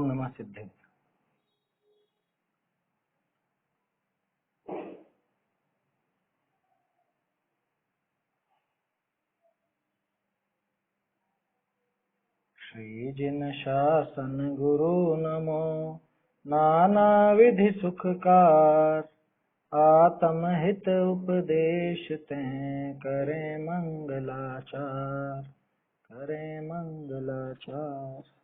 ओम नमः सिद्धे। श्री जिन शासन गुरु नमो नाना विधि सुखकार, आत्म हित उपदेश तें करें मंगलाचार, करें मंगलाचार।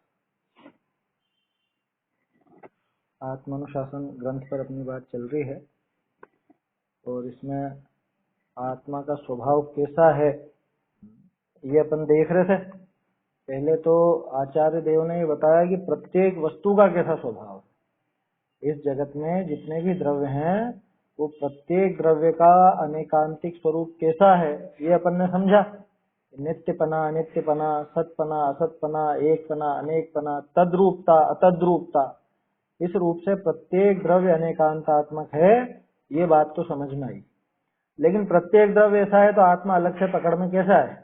आत्मानुशासन ग्रंथ पर अपनी बात चल रही है और इसमें आत्मा का स्वभाव कैसा है ये अपन देख रहे थे। पहले तो आचार्य देव ने ये बताया कि प्रत्येक वस्तु का कैसा स्वभाव है। इस जगत में जितने भी द्रव्य हैं वो प्रत्येक द्रव्य का अनेकांतिक स्वरूप कैसा है ये अपन ने समझा। नित्यपना, अनित्यपना, सतपना, असतपना, एकपना, अनेकपना, तद्रूपता, अतद्रूपता, इस रूप से प्रत्येक द्रव्य अनेकांतात्मक है, ये बात तो समझ में आई। लेकिन प्रत्येक द्रव्य ऐसा है तो आत्मा अलग से पकड़ में कैसा है,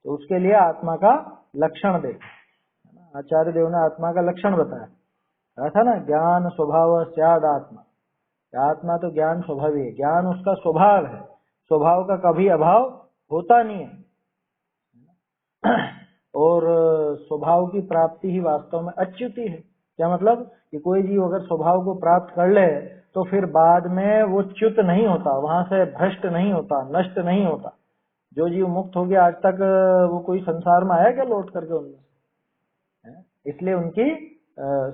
तो उसके लिए आत्मा का लक्षण दे। आचार्य देव ने आत्मा का लक्षण बताया, कहा था ना, ज्ञान स्वभाव स्याद आत्मा। आत्मा तो ज्ञान स्वभाव है, ज्ञान उसका स्वभाव है, स्वभाव का कभी अभाव होता नहीं है। और स्वभाव की प्राप्ति ही वास्तव में अच्युति है। क्या मतलब कि कोई जीव अगर स्वभाव को प्राप्त कर ले तो फिर बाद में वो च्युत नहीं होता, वहां से भ्रष्ट नहीं होता, नष्ट नहीं होता। जो जीव मुक्त हो गया आज तक वो कोई संसार में आया क्या लौट करके उनमें, इसलिए उनकी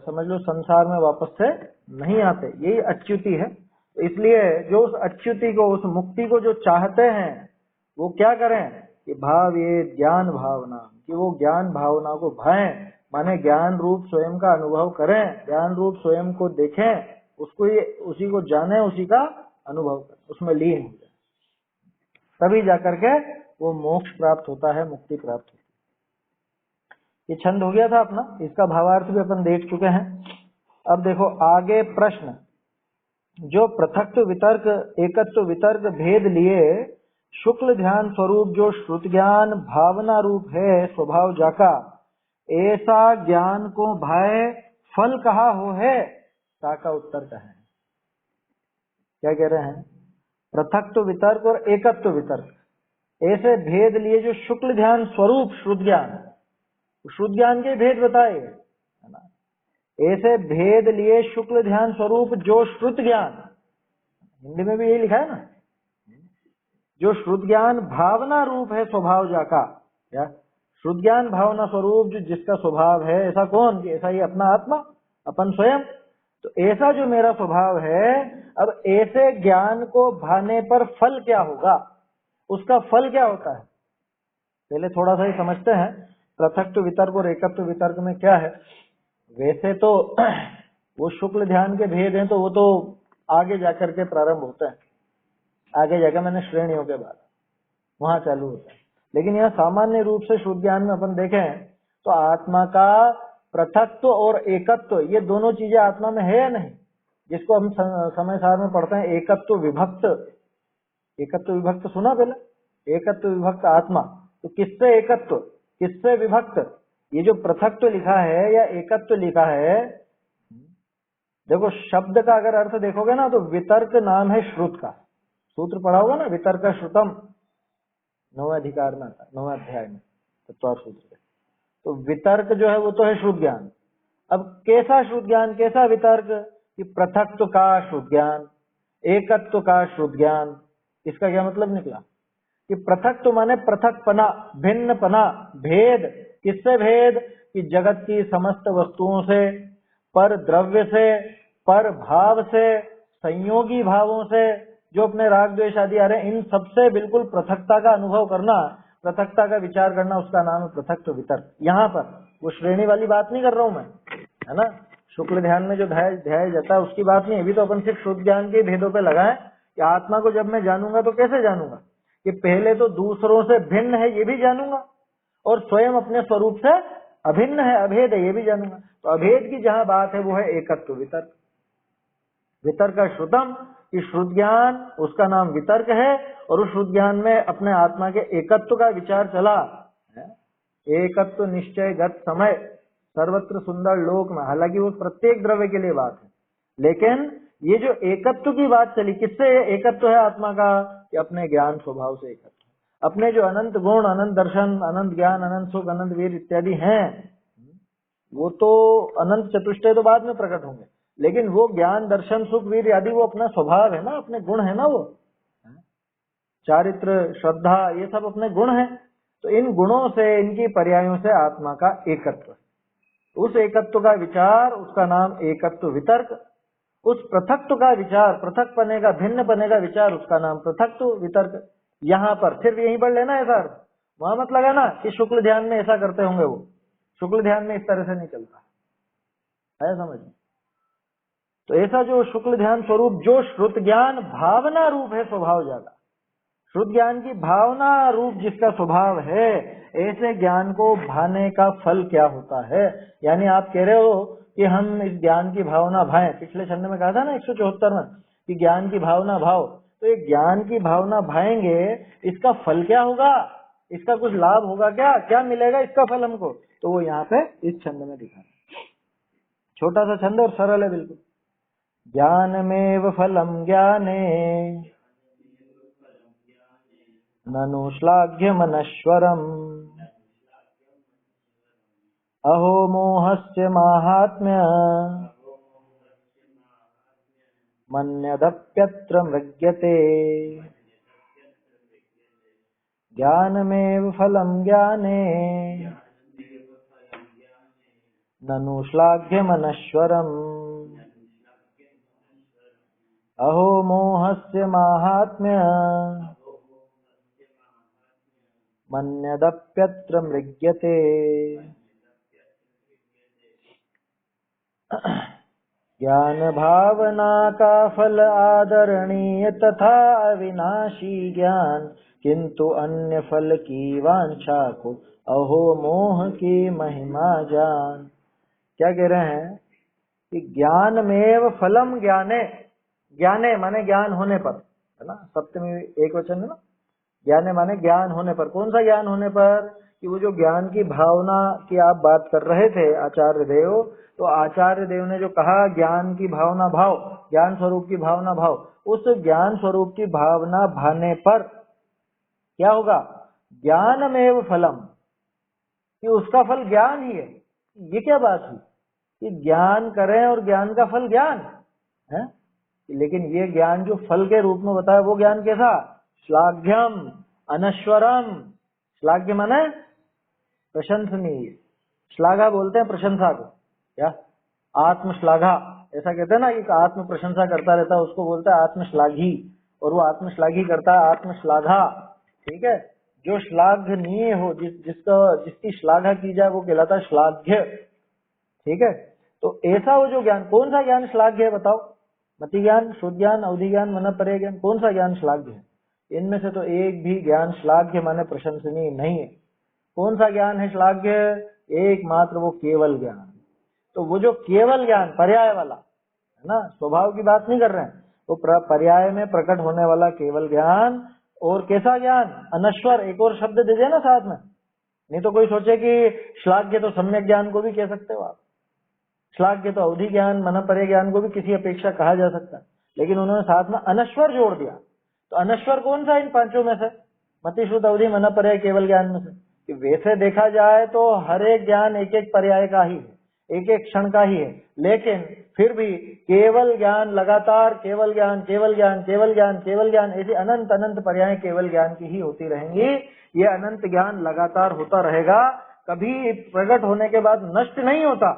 समझ लो संसार में वापस से नहीं आते, यही अच्युति है। इसलिए जो उस अच्युति को, उस मुक्ति को जो चाहते हैं वो क्या करें कि भाव ये ज्ञान भावना, कि वो ज्ञान भावना को भाएं, माने ज्ञान रूप स्वयं का अनुभव करें, ज्ञान रूप स्वयं को देखें, उसको ये उसी को जाने, उसी का अनुभव करें, उसमें लीन हो जाए, तभी जाकर के वो मोक्ष प्राप्त होता है, मुक्ति प्राप्त होती है। ये छंद हो गया था अपना, इसका भावार्थ भी अपन देख चुके हैं। अब देखो आगे प्रश्न, जो पृथक्त्व वितर्क एकत्व वितर्क भेद लिए शुक्ल ध्यान स्वरूप जो श्रुत ज्ञान भावना रूप है स्वभाव जाका, ऐसा ज्ञान को भाए फल कहा हो है, ताका उत्तर कहें। क्या कह रहे हैं, पृथक्त्व वितर्क और एकत्व वितर्क ऐसे भेद लिए जो शुक्ल ध्यान स्वरूप श्रुत ज्ञान, श्रुत ज्ञान के भेद बताए है ना, ऐसे भेद लिए शुक्ल ध्यान स्वरूप जो श्रुत ज्ञान, हिंदी में भी यही लिखा है ना, जो श्रुत ज्ञान भावना रूप है स्वभाव जाका, या श्रुत ज्ञान भावना स्वरूप जो जिसका स्वभाव है, ऐसा कौन, कि ऐसा ही अपना आत्मा, अपन स्वयं। तो ऐसा जो मेरा स्वभाव है, अब ऐसे ज्ञान को भाने पर फल क्या होगा, उसका फल क्या होता है, पहले थोड़ा सा ही समझते हैं। पृथक्त्व वितर्क और एकत्व वितर्क में क्या है। वैसे तो वो शुक्ल ध्यान के भेद हैं, तो वो तो आगे जाकर के प्रारंभ होते हैं, आगे जाकर मैंने श्रेणियों के बाद वहां चालू होता है। लेकिन यहाँ सामान्य रूप से शुद्ध ज्ञान में अपन देखें तो आत्मा का पृथक्त्व और एकत्व, ये दोनों चीजें आत्मा में है या नहीं, जिसको हम समय सार में पढ़ते हैं एकत्व विभक्त। एकत्व विभक्त सुना पहले, एकत्व विभक्त आत्मा, तो किससे एकत्व किससे विभक्त, ये जो पृथक्त्व लिखा है या एकत्व लिखा है, देखो शब्द का अगर अर्थ देखोगे ना तो वितर्क नाम है श्रुत का, सूत्र पढ़ा होगा ना, वितर्क श्रुतम, 9वें अधिकार में आता है, 9वें अध्याय में तत्व सूत्र। तो वितर्क जो है वो तो है शुद्ध ज्ञान। अब कैसा शुद्ध ज्ञान, कैसा वितर्क, कि पृथक्त्व का शुद्ध ज्ञान, एकत्व का शुद्ध ज्ञान। इसका क्या मतलब निकला कि पृथक्त्व माने पृथकपना, भिन्नपना, भेद। किससे भेद, कि जगत की समस्त वस्तुओं से, पर द्रव्य से, पर भाव से, संयोगी भावों से, जो अपने राग द्वेष आदि आ रहे हैं, इन सबसे बिल्कुल पृथकता का अनुभव करना, पृथकता का विचार करना, उसका नाम है पृथक्त्व वितर्क। यहाँ पर वो श्रेणी वाली बात नहीं कर रहा हूं मैं, है ना, शुक्ल ध्यान में जो ध्याय जाता है उसकी बात नहीं। अभी तो अपन सिर्फ शुद्ध ज्ञान के भेदों पे लगाए कि आत्मा को जब मैं जानूंगा तो कैसे जानूंगा, कि पहले तो दूसरों से भिन्न है ये भी जानूंगा, और स्वयं अपने स्वरूप से अभिन्न है, अभेद है, ये भी जानूंगा। तो अभेद की जहां बात है वो है एकत्व वितर्क। वितर्क का श्रुतम, कि श्रुत ज्ञान उसका नाम वितर्क है, और उस श्रुत ज्ञान में अपने आत्मा के एकत्व का विचार चला, एकत्व निश्चय गत समय, सर्वत्र सुंदर लोक में, हालांकि वो प्रत्येक द्रव्य के लिए बात है, लेकिन ये जो एकत्व की बात चली, किससे एकत्व है आत्मा का? कि अपने ज्ञान स्वभाव से एकत्व। अपने जो अनंत गुण, अनंत दर्शन, अनंत ज्ञान, अनंत सुख, अनंत वीर इत्यादि हैं, वो तो अनंत चतुष्टय तो बाद में प्रकट होंगे, लेकिन वो ज्ञान, दर्शन, सुख, वीर आदि वो अपना स्वभाव है ना, अपने गुण है ना, वो चारित्र, श्रद्धा, ये सब अपने गुण हैं। तो इन गुणों से, इनकी पर्यायों से आत्मा का एकत्व, उस एकत्व का विचार, उसका नाम एकत्व वितर्क। उस पृथक्त्व का विचार, पृथक पने का, भिन्न पने का विचार, उसका नाम पृथक्त्व वितर्क। यहाँ पर फिर यहीं पर लेना है सर, वहां मत लगाना कि शुक्ल ध्यान में ऐसा करते होंगे, वो शुक्ल ध्यान में इस तरह से नहीं चलता है, समझ। तो ऐसा जो शुक्ल ध्यान स्वरूप, जो श्रुत ज्ञान भावना रूप है, स्वभाव ज्यादा श्रुत ज्ञान की भावना रूप जिसका स्वभाव है, ऐसे ज्ञान को भाने का फल क्या होता है? यानी आप कह रहे हो कि हम इस ज्ञान की भावना भाएं, पिछले छंद में कहा था ना 174 में कि ज्ञान की भावना भाव, तो ये ज्ञान की भावना भाएंगे, इसका फल क्या होगा? इसका कुछ लाभ होगा क्या? क्या मिलेगा इसका फल हमको? तो वो यहाँ पे इस छंद में दिखा, छोटा सा छंद और सरल है बिल्कुल। ज्ञानमेव फलम ज्ञाने ननु श्लाघ्यमनश्वरम् अहो मोहस्य माहात्म्य मन्यदप्यत्र मृग्यते। ज्ञानमेव फलम ज्ञाने ननु श्लाघ्यमनश्वरम् अहो मोहस्य माहात्म्य मन्यदप्यत्र मृग्यते। ज्ञान भावना का फल आदरणीय तथा अविनाशी ज्ञान, किंतु अन्य फल की वांछा को अहो मोह की महिमा जान। क्या कह रहे हैं कि ज्ञानमेव फलम ज्ञाने, ज्ञाने माने ज्ञान होने पर, है ना, सप्तमी एक वचन है ना, ज्ञाने माने ज्ञान होने पर। कौन सा ज्ञान होने पर? कि वो जो ज्ञान की भावना की आप बात कर रहे थे आचार्य देव, तो आचार्य देव ने जो कहा ज्ञान की भावना भाव, ज्ञान स्वरूप की भावना भाव, उस ज्ञान स्वरूप की भावना भाने पर क्या होगा? ज्ञानमेव फलम, कि उसका फल ज्ञान ही है। ये क्या बात हुई कि ज्ञान करें और ज्ञान का फल ज्ञान है? लेकिन ये ज्ञान जो फल के रूप में बताया, वो ज्ञान कैसा? श्लाघ्यम अनश्वरम। श्लाघ्य माने प्रशंसनीय, श्लाघा बोलते हैं प्रशंसा को, क्या आत्मश्लाघा ऐसा कहते हैं ना, कि आत्म प्रशंसा करता रहता है उसको बोलता है आत्मश्लाघी, और वो आत्मश्लाघी करता है आत्मश्लाघा। ठीक है, जो श्लाघनीय हो, जिसकी श्लाघा की जाए, वो कहलाता है श्लाघ्य। ठीक है, तो ऐसा वो जो ज्ञान, कौन सा ज्ञान श्लाघ्य है बताओ? मति ज्ञान, शुद्ध ज्ञान, अवधि ज्ञान, मनःपर्य ज्ञान, कौन सा ज्ञान श्लाघ्य है? इनमें से तो एक भी ज्ञान श्लाघ्य माने प्रशंसनीय नहीं है। कौन सा ज्ञान है श्लाघ्य? एकमात्र वो केवल ज्ञान। तो वो जो केवल ज्ञान पर्याय वाला है ना, स्वभाव की बात नहीं कर रहे हैं, वो पर्याय में प्रकट होने वाला केवल ज्ञान। और कैसा ज्ञान? अनश्वर, एक और शब्द दे देना साथ में, नहीं तो कोई सोचे कि श्लाघ्य तो सम्यक ज्ञान को भी कह सकते हो आप, श्लाघ्य तो अवधि ज्ञान, मनःपर्य ज्ञान को भी किसी अपेक्षा कहा जा सकता है, लेकिन उन्होंने साथ में अनश्वर जोड़ दिया। तो अनश्वर कौन सा इन पांचों में से? मति, शुद्ध, अवधि, मनःपर्य, केवल ज्ञान में से? कि वैसे देखा जाए तो हर एक ज्ञान एक एक पर्याय का ही है, एक एक क्षण का ही है, लेकिन फिर भी केवल ज्ञान लगातार, केवल ज्ञान, केवल ज्ञान, केवल ज्ञान, केवल ज्ञान, ऐसी अनंत अनंत पर्याय केवल ज्ञान की ही होती रहेंगी। ये अनंत ज्ञान लगातार होता रहेगा, कभी प्रकट होने के बाद नष्ट नहीं होता,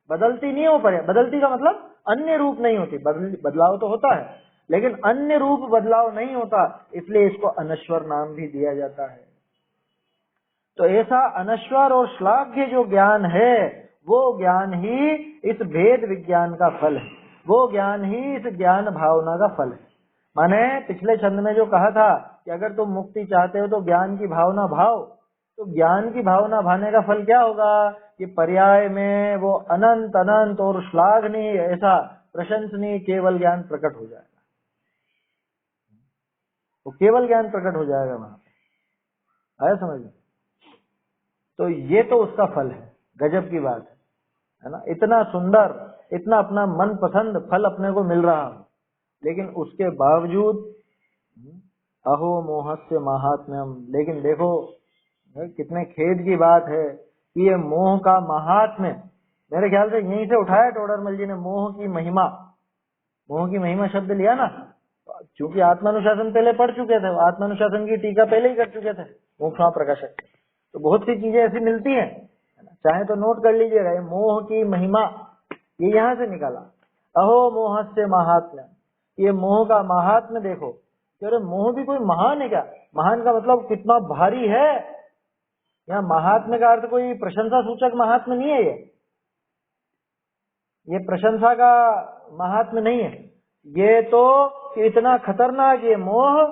बदलती नहीं हो पर्याय। बदलती का मतलब अन्य रूप नहीं होती, बदलाव तो होता है लेकिन अन्य रूप बदलाव नहीं होता, इसलिए इसको अनश्वर नाम भी दिया जाता है। तो ऐसा अनश्वर और श्लाघ्य जो ज्ञान है, वो ज्ञान ही इस भेद विज्ञान का फल है, वो ज्ञान ही इस ज्ञान भावना का फल है। माने पिछले छंद में जो कहा था कि अगर तुम मुक्ति चाहते हो तो ज्ञान की भावना भाव, तो ज्ञान की भावना भाने का फल क्या होगा? कि पर्याय में वो अनंत अनंत और श्लाघनीय, ऐसा प्रशंसनीय केवल ज्ञान प्रकट हो जाएगा, वो केवल ज्ञान प्रकट हो जाएगा वहां पे। आया समझ में? तो ये तो उसका फल है, गजब की बात है। है ना, इतना सुंदर, इतना अपना मन पसंद फल अपने को मिल रहा, लेकिन उसके बावजूद अहो मोहस्य महात्म्यम। लेकिन देखो कितने खेद की बात है कि ये मोह का महात्म्य, मेरे ख्याल से यहीं से उठाया टोडरमल जी ने, मोह की महिमा। मोह की महिमा शब्द लिया ना, क्योंकि आत्मानुशासन पहले पढ़ चुके थे, आत्मानुशासन की टीका पहले ही कर चुके थे मोक्षमा प्रकाशक, तो बहुत सी चीजें ऐसी मिलती हैं, चाहे तो नोट कर लीजिएगा। ये मोह की महिमा ये यहाँ से निकाला, अहो मोहस्य महात्म्य, ये मोह का महात्म्य देखो। अरे मोह भी कोई महान है क्या? महान का मतलब कितना भारी है। यहाँ महात्म्य का अर्थ कोई प्रशंसा सूचक महात्म्य नहीं है, ये प्रशंसा का महात्म्य नहीं है। ये तो इतना खतरनाक ये मोह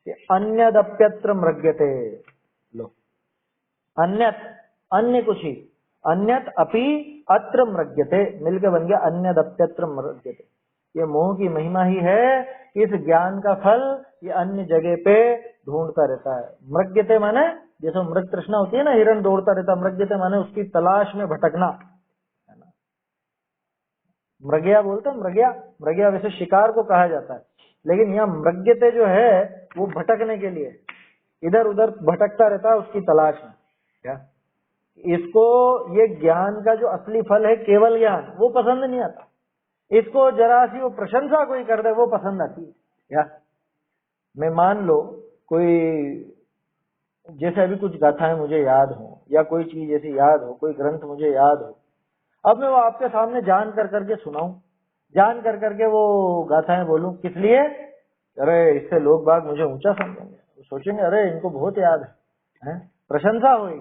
कि अन्यदप्यत्र मृग्यते। लो, अन्यत, अन्य कुछ ही, अन्यत अपि अत्र मृग्यते, मिलकर बन गया अन्यदप्यत्र मृग्यते। ये मोह की महिमा ही है, इस ज्ञान का फल ये अन्य जगह पे ढूंढता रहता है। मृग्यते माने जैसे मृग तृष्णा होती है ना, हिरण दौड़ता रहता, मृग्यते माने उसकी तलाश में भटकना, है ना। मृगया बोलते हैं, मृगया, मृगया वैसे शिकार को कहा जाता है, लेकिन यहाँ मृग्यते जो है वो भटकने के लिए, इधर उधर भटकता रहता है उसकी तलाश में। क्या इसको ये ज्ञान का जो असली फल है केवल ज्ञान, वो पसंद नहीं आता। इसको जरा सी वो प्रशंसा कोई कर दे वो पसंद आती है। या मैं मान लो कोई, जैसे अभी कुछ गाथाएं मुझे याद हो या कोई चीज ऐसी याद हो, कोई ग्रंथ मुझे याद हो, अब मैं वो आपके सामने जान कर करके सुनाऊं, जान कर करके वो गाथाएं बोलूं, किस लिए? अरे इससे लोग बाग मुझे ऊंचा समझेंगे, सोचेंगे अरे इनको बहुत याद है, प्रशंसा होगी।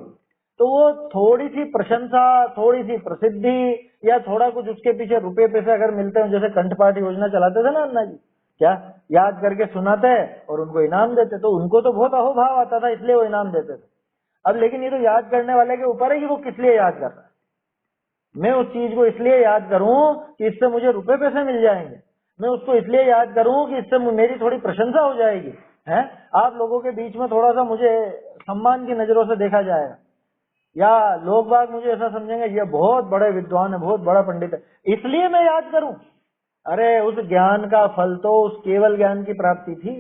तो वो थोड़ी सी प्रशंसा, थोड़ी सी प्रसिद्धि या थोड़ा कुछ उसके पीछे रुपए पैसे अगर मिलते हैं, जैसे कंठपाठ योजना चलाते थे ना अन्ना जी, क्या याद करके सुनाते और उनको इनाम देते, तो उनको तो बहुत अहोभाव आता था इसलिए वो इनाम देते थे। अब लेकिन ये तो याद करने वाले के ऊपर है कि वो किस लिए याद कर रहा है। मैं उस चीज को इसलिए याद करूं कि इससे मुझे रुपए पैसे मिल जाएंगे, मैं उसको इसलिए याद करूं कि इससे मेरी थोड़ी प्रशंसा हो जाएगी, है आप लोगों के बीच में थोड़ा सा मुझे सम्मान की नजरों से देखा जाएगा, या लोग बाग मुझे ऐसा समझेंगे ये बहुत बड़े विद्वान है, बहुत बड़ा पंडित है, इसलिए मैं याद करूं। अरे उस ज्ञान का फल तो उस केवल ज्ञान की प्राप्ति थी,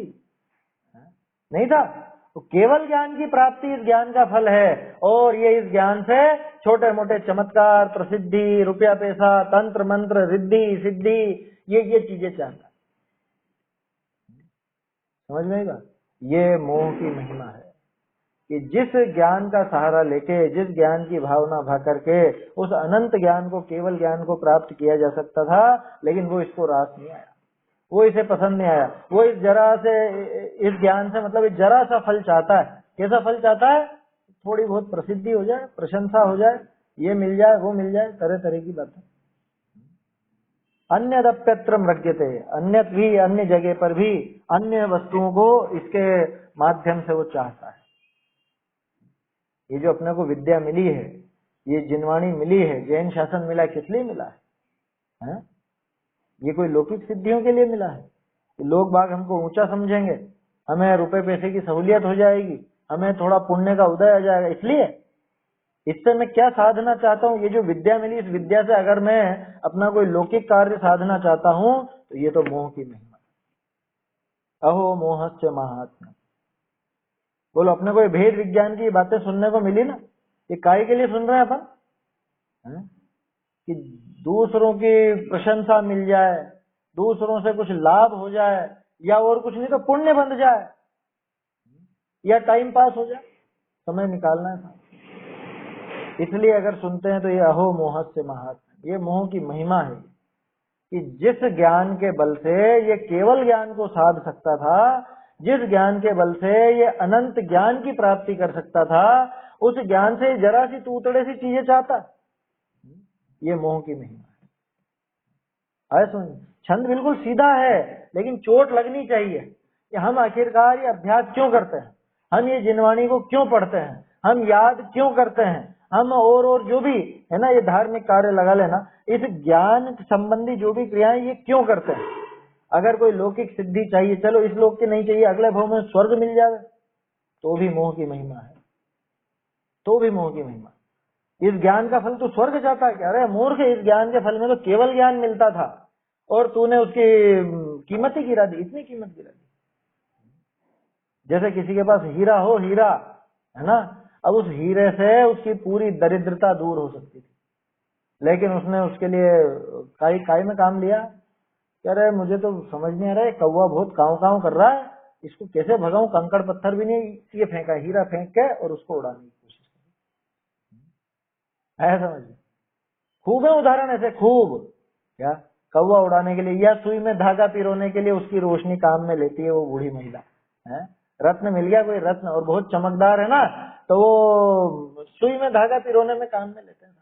नहीं था? तो केवल ज्ञान की प्राप्ति इस ज्ञान का फल है, और ये इस ज्ञान से छोटे मोटे चमत्कार, प्रसिद्धि, रुपया पैसा, तंत्र मंत्र, रिद्धि सिद्धि, ये चीजें चाहता। समझ में आएगा? ये मोह की महिमा है कि जिस ज्ञान का सहारा लेके, जिस ज्ञान की भावना भा करके उस अनंत ज्ञान को, केवल ज्ञान को प्राप्त किया जा सकता था, लेकिन वो इसको रास नहीं आया, वो इसे पसंद नहीं आया। वो इस जरा से, इस ज्ञान से मतलब जरा सा फल चाहता है। कैसा फल चाहता है? थोड़ी बहुत प्रसिद्धि हो जाए, प्रशंसा हो जाए, ये मिल जाए, वो मिल जाए, तरह तरह की बातें। अन्यदप्यत्र मृग्यते, अन्यत भी, अन्य जगह पर भी अन्य वस्तुओं को इसके माध्यम से वो चाहता है। ये जो अपने को विद्या मिली है, ये जिनवाणी मिली है, जैन शासन मिला, किस लिए मिला है? ये कोई लौकिक सिद्धियों के लिए मिला है? लोग बाग हमको ऊंचा समझेंगे, हमें रुपए पैसे की सहूलियत हो जाएगी, हमें थोड़ा पुण्य का उदय आ जाएगा, इसलिए? इससे मैं क्या साधना चाहता हूँ? ये जो विद्या मिली, इस विद्या से अगर मैं अपना कोई लौकिक कार्य साधना चाहता हूँ तो ये तो मोह की महिमा। अहो मोहस्य महात्म्य। बोलो, अपने को भेद विज्ञान की बातें सुनने को मिली ना, ये काय के लिए सुन रहे हैं अपन? कि दूसरों की प्रशंसा मिल जाए, दूसरों से कुछ लाभ हो जाए, या और कुछ नहीं तो पुण्य बन जाए, या टाइम पास हो जाए, समय निकालना है। इसलिए अगर सुनते हैं तो ये अहो मोहस्य महात्म्य, ये मोह की महिमा है कि जिस ज्ञान के बल से ये केवल ज्ञान को साध सकता था, जिस ज्ञान के बल से ये अनंत ज्ञान की प्राप्ति कर सकता था, उस ज्ञान से जरा सी तूतड़े सी चीजें चाहता, ये मोह की महिमा है। सुन, छंद बिल्कुल सीधा है, लेकिन चोट लगनी चाहिए कि हम आखिरकार ये अभ्यास क्यों करते हैं, हम ये जिनवाणी को क्यों पढ़ते हैं, हम याद क्यों करते हैं, हम और जो भी है ना ये धार्मिक कार्य लगा लेना, इस ज्ञान संबंधी जो भी क्रियाएं ये क्यों करते हैं? अगर कोई लौकिक सिद्धि चाहिए, चलो इस लोक की नहीं चाहिए, अगले भाव में स्वर्ग मिल जाए, तो भी मोह की महिमा है, तो भी मोह की महिमा। इस ज्ञान का फल तू स्वर्ग जाता है क्या? अरे मूर्ख, इस ज्ञान के फल में तो केवल ज्ञान मिलता था और तूने उसकी कीमत ही गिरा दी, इतनी कीमत गिरा दी। जैसे किसी के पास हीरा हो, हीरा है ना, अब उस हीरे से उसकी पूरी दरिद्रता दूर हो सकती थी, लेकिन उसने उसके लिए काई में काम लिया। कह रहे मुझे तो समझ नहीं आ रहा है, कौवा बहुत काव काव कर रहा है, इसको कैसे भगाऊं, कंकड़ पत्थर भी नहीं, ये फेंका, हीरा फेंक के और उसको उड़ाने की कोशिश है। समझ, खूब है उदाहरण ऐसे, खूब। क्या कौवा उड़ाने के लिए या सुई में धागा पिरोने के लिए उसकी रोशनी काम में लेती है वो बूढ़ी महिला है। रत्न मिल गया कोई रत्न और बहुत चमकदार है ना, तो वो सुई में धागा पिरोने में काम में लेते हैं।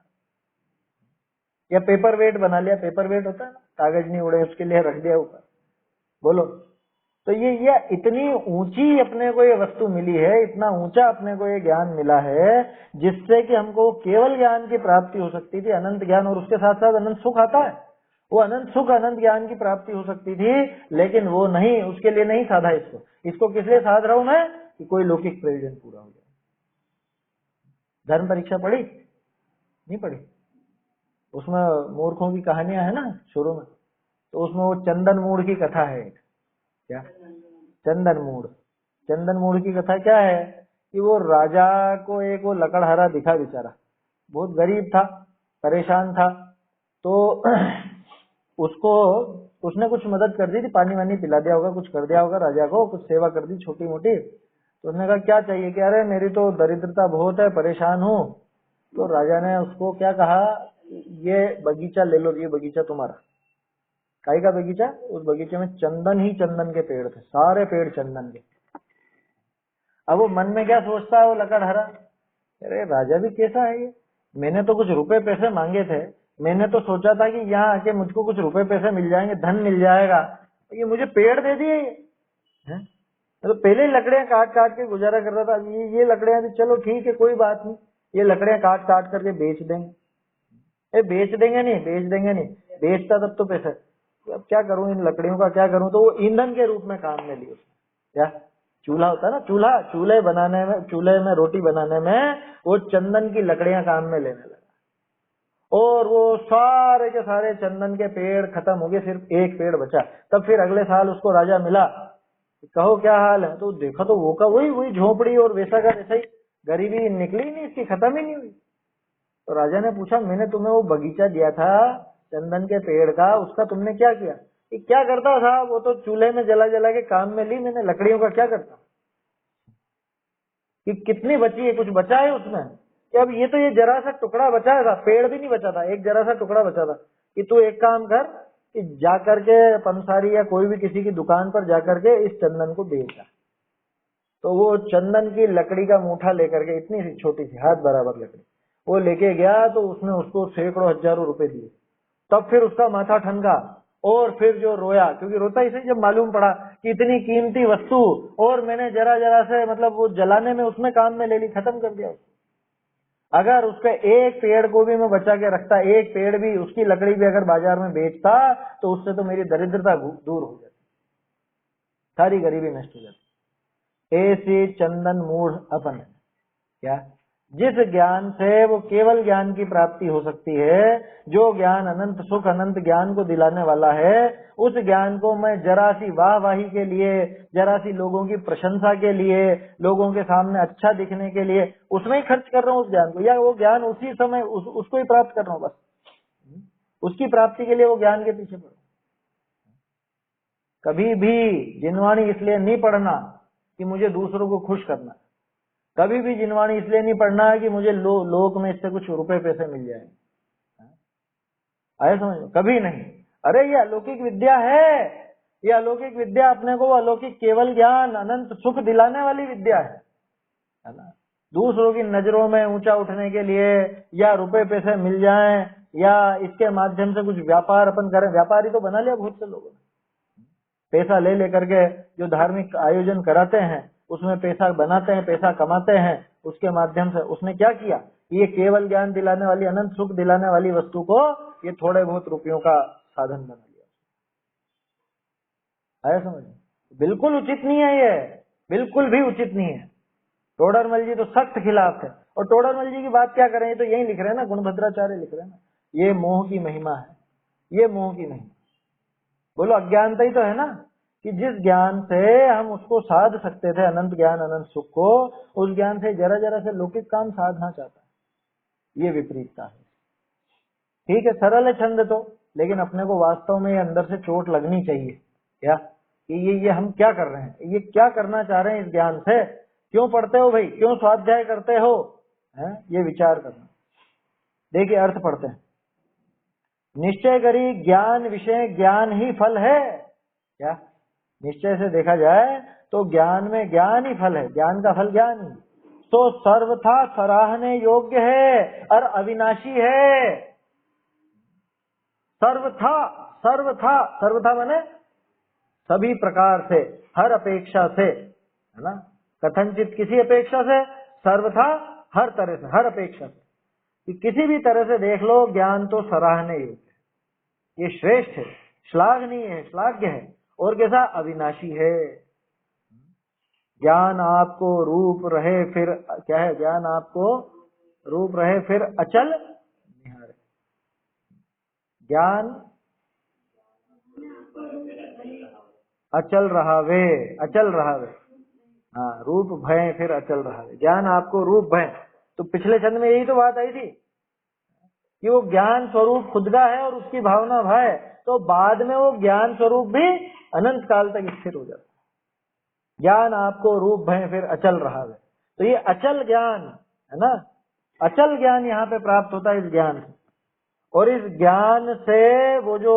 या पेपर वेट बना लिया, पेपर वेट होता है ना, कागज नहीं उड़े उसके लिए रख दिया ऊपर। बोलो, तो ये इतनी ऊंची अपने को ये वस्तु मिली है, इतना ऊंचा अपने को ये ज्ञान मिला है, जिससे कि हमको केवल ज्ञान की प्राप्ति हो सकती थी, अनंत ज्ञान, और उसके साथ साथ अनंत सुख आता है। वो अनंत सुख, अनंत ज्ञान की प्राप्ति हो सकती थी, लेकिन वो नहीं, उसके लिए नहीं साधा इसको किस लिए साध रहा हूं मैं, कि कोई लौकिक प्रयोजन पूरा हो जाए। धर्म परीक्षा पढ़ी नहीं पढ़ी? उसमें मूर्खों की कहानियां है ना शुरू में, तो उसमें वो चंदन मूढ़ की कथा है एक। क्या? चंदन मूढ़। चंदन मूढ़ की कथा क्या है कि वो राजा को एक वो लकड़हारा दिखा, बेचारा बहुत गरीब था, परेशान था, तो उसको उसने कुछ मदद कर दी थी, पानी वानी पिला दिया होगा, कुछ कर दिया होगा राजा को, कुछ सेवा कर दी छोटी मोटी। तो उसने कहा क्या चाहिए, कि अरे मेरी तो दरिद्रता बहुत है, परेशान हूँ। तो राजा ने उसको क्या कहा, ये बगीचा ले लो, ये बगीचा तुम्हारा। काई का बगीचा? उस बगीचे में चंदन ही चंदन के पेड़ थे, सारे पेड़ चंदन के। अब वो मन में क्या सोचता है वो लकड़हारा, अरे राजा भी कैसा है ये, मैंने तो कुछ रुपए पैसे मांगे थे, मैंने तो सोचा था कि यहाँ आके मुझको कुछ रुपए पैसे मिल जाएंगे, धन मिल जाएगा, ये मुझे पेड़ दे दिए हैं। तो पहले ही लकड़ियां काट काट के गुजारा कर रहा था, ये लकड़ियां थी, चलो ठीक है कोई बात नहीं, ये लकड़ियां काट काट करके बेच देंगे। बेच देंगे नहीं, बेचता तब तो पैसा, अब क्या करूं इन लकड़ियों का, क्या करूं, तो वो ईंधन के रूप में काम में ली उसने। क्या? चूल्हा होता है ना, चूल्हे बनाने में, चूल्हे में रोटी बनाने में वो चंदन की लकड़ियां काम में लेने लगा, और वो सारे के सारे चंदन के पेड़ खत्म हो गए, सिर्फ एक पेड़ बचा। तब फिर अगले साल उसको राजा मिला, कहो क्या हाल है, तो देखा तो वो का वही झोपड़ी और वैसा का वैसा ही, गरीबी निकली नहीं इसकी, खत्म ही नहीं हुई। तो राजा ने पूछा, मैंने तुम्हें वो बगीचा दिया था चंदन के पेड़ का, उसका तुमने क्या किया? कि क्या करता था, वो तो चूल्हे में जला जला के काम में ली मैंने, लकड़ियों का क्या करता, कि कितनी बची है, कुछ बचा है उसमें? कि अब ये तो ये जरा सा टुकड़ा बचा था, पेड़ भी नहीं बचा था, एक जरा सा टुकड़ा बचा था, कि तू एक काम कर कि जाकर के पंसारी या कोई भी किसी की दुकान पर जाकर के इस चंदन को बेचा। तो वो चंदन की लकड़ी का मूठा लेकर के, इतनी सी छोटी सी हाथ बराबर लकड़ी, वो लेके गया, तो उसने उसको सैकड़ों हजारों रुपए दिए। तब फिर उसका माथा ठनका, और फिर जो रोया, क्योंकि रोता इसे जब मालूम पड़ा कि इतनी कीमती वस्तु और मैंने जरा जरा से, मतलब वो जलाने में उसमें काम में ले ली, खत्म कर दिया उसको। अगर उसके एक पेड़ को भी मैं बचा के रखता, एक पेड़ भी, उसकी लकड़ी भी अगर बाजार में बेचता, तो उससे तो मेरी दरिद्रता दूर हो जाती, सारी गरीबी नष्ट हो जाती। ऐसे चंदन मूढ़ अपन है। क्या? जिस ज्ञान से वो केवल ज्ञान की प्राप्ति हो सकती है, जो ज्ञान अनंत सुख, अनंत ज्ञान को दिलाने वाला है, उस ज्ञान को मैं जरा सी वाहवाही के लिए, जरा सी लोगों की प्रशंसा के लिए, लोगों के सामने अच्छा दिखने के लिए उसमें ही खर्च कर रहा हूँ उस ज्ञान को, या वो ज्ञान उसी समय उसको ही प्राप्त कर रहा हूँ, बस उसकी प्राप्ति के लिए वो ज्ञान के पीछे पड़ो। कभी भी जिनवाणी इसलिए नहीं पढ़ना कि मुझे दूसरों को खुश करना, कभी भी जिनवाणी इसलिए नहीं पढ़ना है कि मुझे लोक में इससे कुछ रुपए पैसे मिल जाए, आए समझ? कभी नहीं। अरे ये अलौकिक विद्या है, ये अलौकिक विद्या अपने को अलौकिक केवल ज्ञान, अनंत सुख दिलाने वाली विद्या है ना। दूसरों की नजरों में ऊंचा उठने के लिए, या रुपए पैसे मिल जाएं, या इसके माध्यम से कुछ व्यापार अपन करें, व्यापारी तो बना लिया बहुत से लोगों ने, पैसा ले लेकर के जो धार्मिक आयोजन कराते हैं उसमें पैसा बनाते हैं, पैसा कमाते हैं, उसके माध्यम से उसने क्या किया, ये केवल ज्ञान दिलाने वाली, अनंत सुख दिलाने वाली वस्तु को ये थोड़े बहुत रुपयों का साधन बना लिया। आया समझ? बिल्कुल उचित नहीं है, ये बिल्कुल भी उचित नहीं है। टोडरमल जी तो सख्त खिलाफ है, और टोडरमल जी की बात क्या करें, ये तो यही लिख रहे हैं ना, गुणभद्राचार्य लिख रहे हैं ना, ये मोह की महिमा है, ये मोह की महिमा। बोलो अज्ञानता ही तो है ना, कि जिस ज्ञान से हम उसको साध सकते थे, अनंत ज्ञान अनंत सुख को, उस ज्ञान से जरा जरा से लौकिक काम साधना चाहता है, ये विपरीतता है। ठीक है, सरल है छंद तो, लेकिन अपने को वास्तव में अंदर से चोट लगनी चाहिए क्या, कि ये हम क्या कर रहे हैं, ये क्या करना चाह रहे हैं इस ज्ञान से, क्यों पढ़ते हो भाई, क्यों स्वाध्याय करते हो, है ये विचार करना। देखिए अर्थ पढ़ते हैं, निश्चय करी ज्ञान विषय ज्ञान ही फल है, क्या निश्चय से देखा जाए तो ज्ञान में ज्ञान ही फल है, ज्ञान का फल ज्ञान ही, तो सर्वथा सराहने योग्य है और अविनाशी है। सर्वथा, सर्वथा, सर्वथा माने सभी प्रकार से, हर अपेक्षा से, है ना, कथनचित किसी अपेक्षा से, सर्वथा हर तरह से, हर अपेक्षा से, कि किसी भी तरह से देख लो ज्ञान तो सराहने योग्य है, ये श्रेष्ठ है, श्लाघनीय है, श्लाघ्य है, और कैसा अविनाशी है। ज्ञान आपको रूप रहे फिर क्या है, ज्ञान आपको रूप रहे फिर अचल निहारे, ज्ञान अचल रहावे, अचल रहावे, हाँ, रूप भय फिर अचल रहावे, ज्ञान आपको रूप भय, तो पिछले छंद में यही तो बात आई थी कि वो ज्ञान स्वरूप खुद का है और उसकी भावना भय, तो बाद में वो ज्ञान स्वरूप भी अनंत काल तक स्थिर हो जाता है। ज्ञान आपको रूप भय फिर अचल रहावे, तो ये अचल ज्ञान है ना, अचल ज्ञान यहाँ पे प्राप्त होता है इस ज्ञान से, और इस ज्ञान से वो जो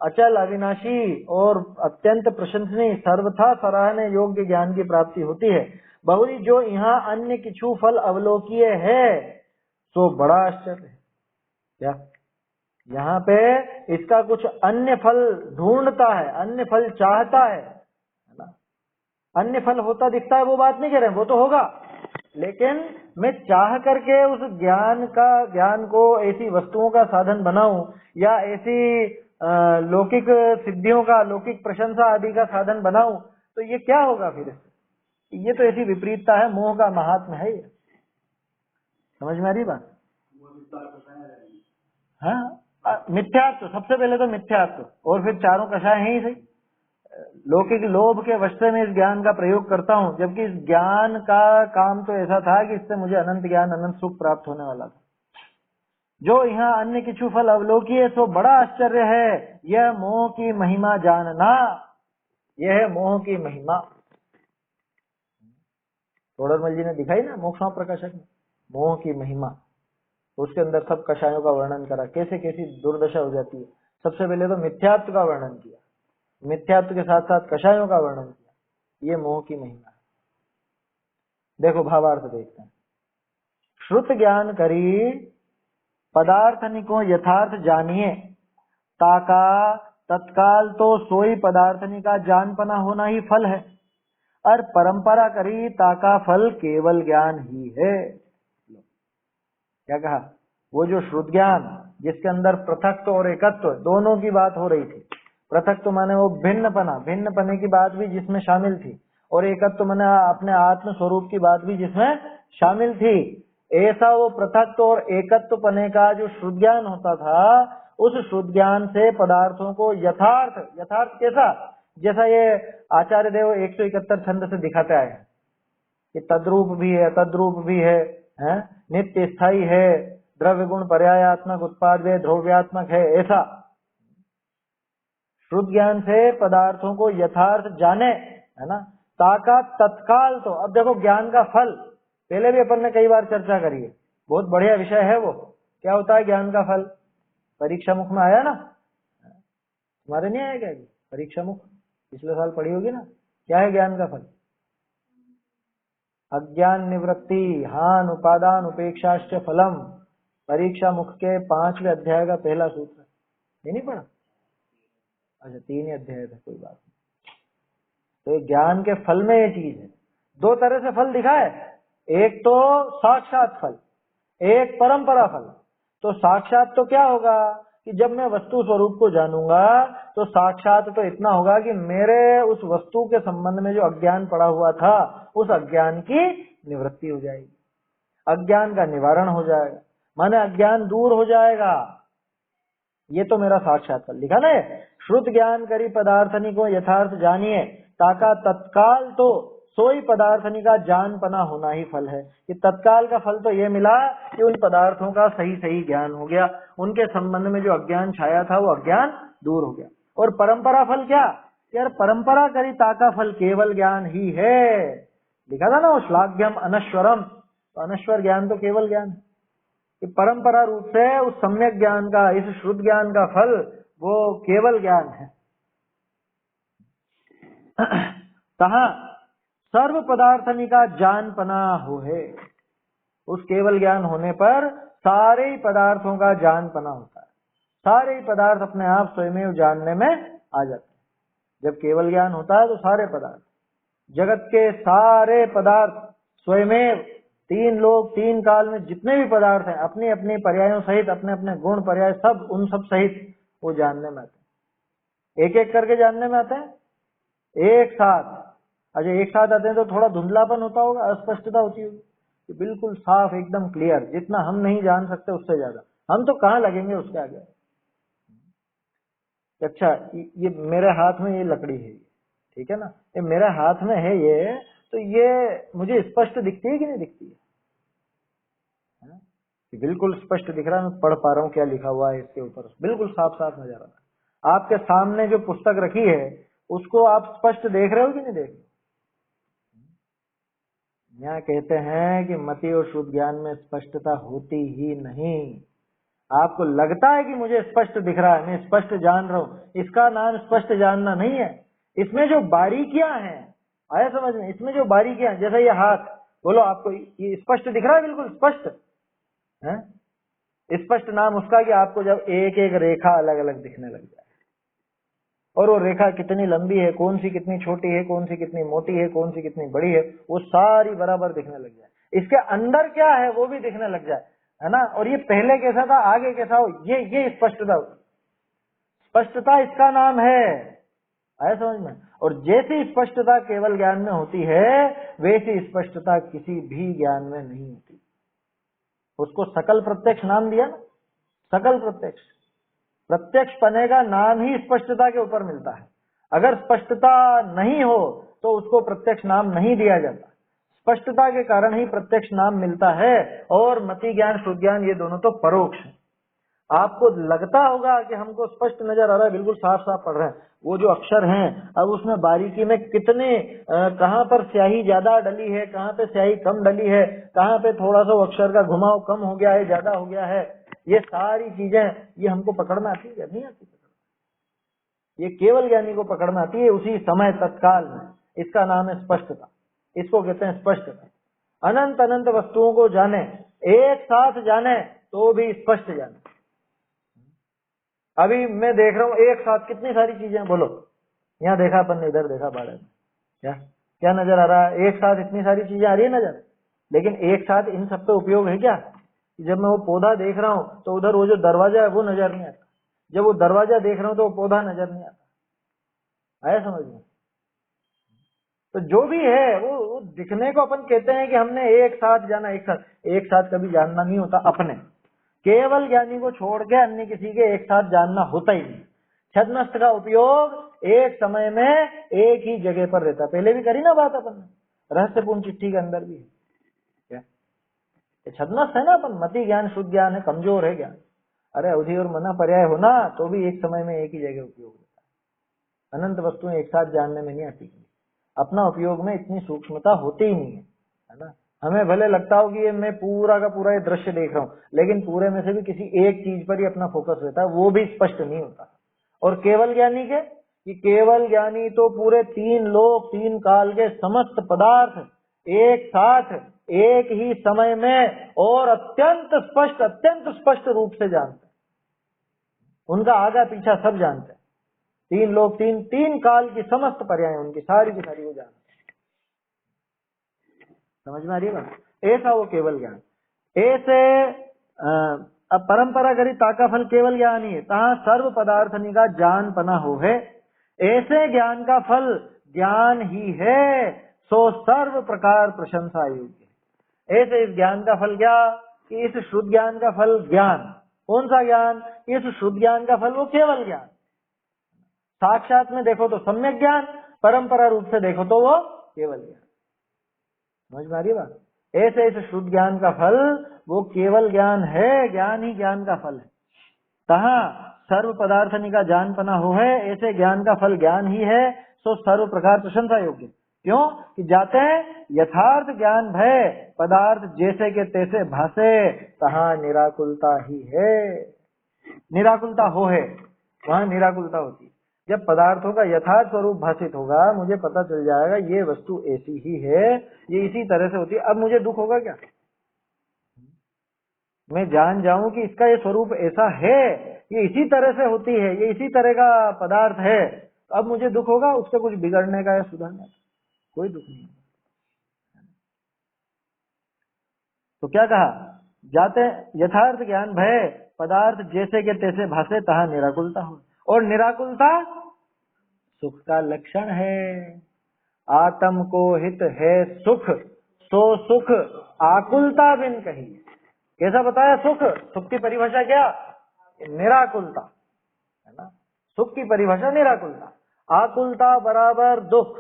अचल अविनाशी और अत्यंत प्रशंसनीय सर्वथा सराहने योग्य ज्ञान की प्राप्ति होती है। बहुरी जो यहाँ अन्य किछु फल अवलोकीय है तो बड़ा आश्चर्य है, क्या यहाँ पे इसका कुछ अन्य फल ढूंढता है, अन्य फल चाहता है ना, अन्य फल होता दिखता है, वो बात नहीं कह रहे हैं, वो तो होगा, लेकिन मैं चाह करके उस ज्ञान को ऐसी वस्तुओं का साधन बनाऊं या ऐसी लौकिक सिद्धियों का, लौकिक प्रशंसा आदि का साधन बनाऊं, तो ये क्या होगा फिर इससे, ये तो ऐसी विपरीतता है, मोह का महात्म्य है ये। समझ में आ रही बात? हाँ, मिथ्यात्व, सबसे पहले तो मिथ्यात्व, और फिर चारों कषाय हैं ही सही। लौकिक लोभ के वश से मैं इस ज्ञान का प्रयोग करता हूँ, जबकि इस ज्ञान का काम तो ऐसा था कि इससे मुझे अनंत ज्ञान अनंत सुख प्राप्त होने वाला था। जो यहाँ अन्य किछु फल अवलोकीय तो बड़ा आश्चर्य है, यह मोह की महिमा जानना, यह है मोह की महिमा। टोडरमल जी ने दिखाई ना मोक्षमा प्रकाशक में मोह की महिमा, उसके अंदर सब कषायों का वर्णन करा, कैसे कैसी दुर्दशा हो जाती है। सबसे पहले तो मिथ्यात्व का वर्णन किया, मिथ्यात्व के साथ साथ कषायों का वर्णन किया, ये मोह की महिमा है। देखो भावार्थ देखते हैं, श्रुत ज्ञान करी पदार्थनिको यथार्थ जानिए, ताका तत्काल तो सोई पदार्थनी का जानपना होना ही फल है, और परंपरा करी ताका फल केवल ज्ञान ही है। क्या कहा, वो जो श्रुत ज्ञान जिसके अंदर पृथकत्व और एकत्व दोनों की बात हो रही थी, पृथकत्व माने वो भिन्नपना, भिन्नपने की बात भी जिसमें शामिल थी, और एकत्व माने अपने आत्म स्वरूप की बात भी जिसमें शामिल थी, ऐसा वो पृथकत्व और एकत्व पने का जो श्रुत ज्ञान होता था, उस श्रुत ज्ञान से पदार्थों को यथार्थ, यथार्थ कैसा, जैसा ये आचार्य देव 171 छंद से दिखाते आए हैं कि तद्रूप भी है, तद्रूप भी है, नित्य स्थायी है, द्रव्य गुण पर्यायात्मक उत्पाद वे ध्रुव्यात्मक है, ऐसा श्रुत ज्ञान से पदार्थों को यथार्थ जाने, है ना, ताका तत्काल तो। अब देखो ज्ञान का फल पहले भी अपन ने कई बार चर्चा करी है, बहुत बढ़िया विषय है वो, क्या होता है ज्ञान का फल, परीक्षा मुख में आया ना, तुम्हारे नहीं आया क्या परीक्षा मुख, पिछले साल पढ़ी होगी ना, क्या है ज्ञान का फल, अज्ञान निवृत्ति, हान उपादान उपेक्षाश्च फलम, परीक्षा मुख के 5वें अध्याय का पहला सूत्र, ये नहीं पढ़ा? अच्छा 3 ही अध्याय था, कोई बात नहीं। तो ज्ञान के फल में ये चीज है, 2 तरह से फल दिखा है, एक तो साक्षात फल, एक परंपरा फल। तो साक्षात तो क्या होगा कि जब मैं वस्तु स्वरूप को जानूंगा तो साक्षात तो इतना होगा कि मेरे उस वस्तु के संबंध में जो अज्ञान पड़ा हुआ था, उस अज्ञान की निवृत्ति हो जाएगी। अज्ञान का निवारण हो जाएगा, माने अज्ञान दूर हो जाएगा। ये तो मेरा साक्षात्कार लिखा ना है, श्रुत ज्ञान करी पदार्थनी को यथार्थ जानिए, ताका तत्काल तो सोई पदार्थनी का जान पना होना ही फल है। कि तत्काल का फल तो ये मिला कि उन पदार्थों का सही सही ज्ञान हो गया, उनके संबंध में जो अज्ञान छाया था वो अज्ञान दूर हो गया। और परंपरा फल क्या, यार परंपरा करी ताका फल केवल ज्ञान ही है। लिखा था ना वो श्लाघ्यम अनश्वरम, तो अनश्वर ज्ञान तो केवल ज्ञान है। कि परंपरा रूप से उस सम्यक ज्ञान का, इस शुद्ध ज्ञान का फल वो केवल ज्ञान है। तहा सर्व पदार्थनी का जान पना हो है। उस केवल ज्ञान होने पर सारे ही पदार्थों का जान पना होता है, सारे ही पदार्थ अपने आप स्वयं जानने में आ जाते हैं। जब केवल ज्ञान होता है तो सारे पदार्थ, जगत के सारे पदार्थ स्वयं, तीन लोक तीन काल में जितने भी पदार्थ हैं अपनी अपनी पर्यायों सहित, अपने अपने गुण पर्याय सब, उन सब सहित वो जानने में आते हैं। एक एक करके जानने में आते हैं एक साथ। अच्छा एक साथ आते हैं तो थोड़ा धुंधलापन होता होगा, अस्पष्टता होती होगी, कि बिल्कुल साफ एकदम क्लियर, जितना हम नहीं जान सकते उससे ज्यादा। हम तो कहाँ लगेंगे उसके आगे। अच्छा ये मेरे हाथ में ये लकड़ी है, ठीक है ना, ये मेरे हाथ में है ये, तो ये मुझे स्पष्ट दिखती है कि नहीं दिखती है? कि बिल्कुल स्पष्ट दिख रहा है, मैं पढ़ पा रहा हूँ क्या लिखा हुआ है इसके ऊपर, बिल्कुल साफ साफ नजर आ रहा है। आपके सामने जो पुस्तक रखी है उसको आप स्पष्ट देख रहे हो कि नहीं देख रहे? यहाँ कहते हैं कि मति और शुद्ध ज्ञान में स्पष्टता होती ही नहीं। आपको लगता है कि मुझे स्पष्ट दिख रहा है, मैं स्पष्ट जान रहा हूँ, इसका नाम स्पष्ट जानना नहीं है। इसमें जो बारीकियां हैं, आया समझ में, इसमें जो बारीकियां, जैसे ये हाथ, बोलो आपको ये स्पष्ट दिख रहा है, बिल्कुल स्पष्ट है। स्पष्ट नाम उसका कि आपको जब एक एक रेखा अलग अलग दिखने लग जाए, और वो रेखा कितनी लंबी है, कौन सी कितनी छोटी है, कौन सी कितनी मोटी है, कौन सी कितनी बड़ी है, वो सारी बराबर दिखने लग जाए। इसके अंदर क्या है वो भी दिखने लग जाए, है ना। और ये पहले कैसा था आगे कैसा हो, ये स्पष्टता, स्पष्टता इसका नाम है। आया समझ में? और जैसी स्पष्टता केवल ज्ञान में होती है, वैसी स्पष्टता किसी भी ज्ञान में नहीं होती। उसको सकल प्रत्यक्ष नाम दिया ना, सकल प्रत्यक्ष। प्रत्यक्ष पने का नाम ही स्पष्टता के ऊपर मिलता है। अगर स्पष्टता नहीं हो तो उसको प्रत्यक्ष नाम नहीं दिया जाता। स्पष्टता के कारण ही प्रत्यक्ष नाम मिलता है। और मति ज्ञान शुद्ध ज्ञान ये दोनों तो परोक्ष है। आपको लगता होगा कि हमको स्पष्ट नजर आ रहा है, बिल्कुल साफ साफ पढ़ रहे हैं, वो जो अक्षर हैं अब उसमें बारीकी में कितने, कहाँ पर स्याही ज्यादा डली है, कहाँ पे स्याही कम डली है, कहाँ पे थोड़ा सा अक्षर का घुमाव कम हो गया है, ज्यादा हो गया है, ये सारी चीजें ये हमको पकड़ में आती है नहीं आती? ये केवल ज्ञानी को पकड़ में आती है उसी समय तत्काल में। इसका नाम है स्पष्टता, इसको कहते हैं स्पष्टता। अनंत अनंत वस्तुओं को जाने, एक साथ जाने तो भी स्पष्ट जाने। अभी मैं देख रहा हूँ एक साथ कितनी सारी चीजें, बोलो यहाँ देखा अपन ने, इधर देखा बाहर, क्या क्या नजर आ रहा है? एक साथ इतनी सारी चीजें आ रही है नजर, लेकिन एक साथ इन सब पे उपयोग है क्या? जब मैं वो पौधा देख रहा हूँ तो उधर वो जो दरवाजा है वो नजर नहीं आता, जब वो दरवाजा देख रहा हूँ तो वो पौधा नजर नहीं आता। आया समझ में? तो जो भी है वो दिखने को अपन कहते हैं कि हमने एक साथ जाना, एक साथ कभी जानना नहीं होता। अपने केवल ज्ञानी को छोड़ के अन्य किसी के एक साथ जानना होता ही नहीं। छद्मस्त का उपयोग एक समय में एक ही जगह पर रहता। पहले भी करी ना बात अपन ने, रहस्यपूर्ण चिट्ठी के अंदर भी है क्या? छद्मस्त है ना अपन, मति ज्ञान शुद्ध ज्ञान है, कमजोर है ज्ञान। अरे अवधि और मना पर्याय होना तो भी एक समय में एक ही जगह उपयोग होता है। अनंत वस्तुएं एक साथ जानने में नहीं आती, अपना उपयोग में इतनी सूक्ष्मता होती ही नहीं है ना। हमें भले लगता हो कि ये मैं पूरा का पूरा ये दृश्य देख रहा हूँ, लेकिन पूरे में से भी किसी एक चीज पर ही अपना फोकस रहता है, वो भी स्पष्ट नहीं होता। और केवल ज्ञानी के, कि केवल ज्ञानी तो पूरे तीन लोक तीन काल के समस्त पदार्थ एक साथ एक ही समय में और अत्यंत स्पष्ट रूप से जानते हैं। उनका आगा पीछा सब जानते हैं। तीन लोग तीन काल की समस्त पर्याय उनकी सारी की सारी वो जानते हैं। समझ में आ रही है बात? ऐसा वो केवल ज्ञान। ऐसे अब परंपरा करी ताका फल केवल ज्ञान ही है, तहा सर्व पदार्थनी का ज्ञान पना हो है। ऐसे ज्ञान का फल ज्ञान ही है, सो सर्व प्रकार प्रशंसा योग्य। ऐसे इस ज्ञान का फल क्या कि इस शुद्ध ज्ञान का फल ज्ञान। कौन सा ज्ञान? इस शुद्ध ज्ञान का फल वो केवल ज्ञान। साक्षात में देखो तो सम्यक ज्ञान, परंपरा रूप से देखो तो वो केवल ज्ञान। समझ में आ रही है बात? ऐसे इस शुद्ध ज्ञान का फल वो केवल ज्ञान है, ज्ञान ही ज्ञान का फल है। कहा सर्व पदार्थनी का जानपना हो है, ऐसे ज्ञान का फल ज्ञान ही है, सो सर्व प्रकार प्रशंसा योग्य। क्यों कि जाते हैं यथार्थ ज्ञान भय पदार्थ जैसे के तैसे भासे, कहा निराकुलता ही है। निराकुलता हो है, वहां निराकुलता होती है। जब पदार्थों का यथार्थ स्वरूप भाषित होगा, मुझे पता चल जाएगा ये वस्तु ऐसी ही है, ये इसी तरह से होती है। अब मुझे दुख होगा क्या? मैं जान जाऊं कि इसका ये स्वरूप ऐसा है, ये इसी तरह से होती है, ये इसी तरह का पदार्थ है, तो अब मुझे दुख होगा उससे कुछ बिगड़ने का या सुधरने का? कोई दुख नहीं। तो क्या कहा? जाते यथार्थ ज्ञान भय पदार्थ जैसे के तैसे भाषे, तहा निराकुलता हो। और निराकुलता सुख का लक्षण है। आत्म को हित है सुख, सो सुख आकुलता बिन कही। कैसा बताया सुख? सुख की परिभाषा क्या? निराकुलता, है ना? सुख की परिभाषा निराकुलता। आकुलता बराबर दुख,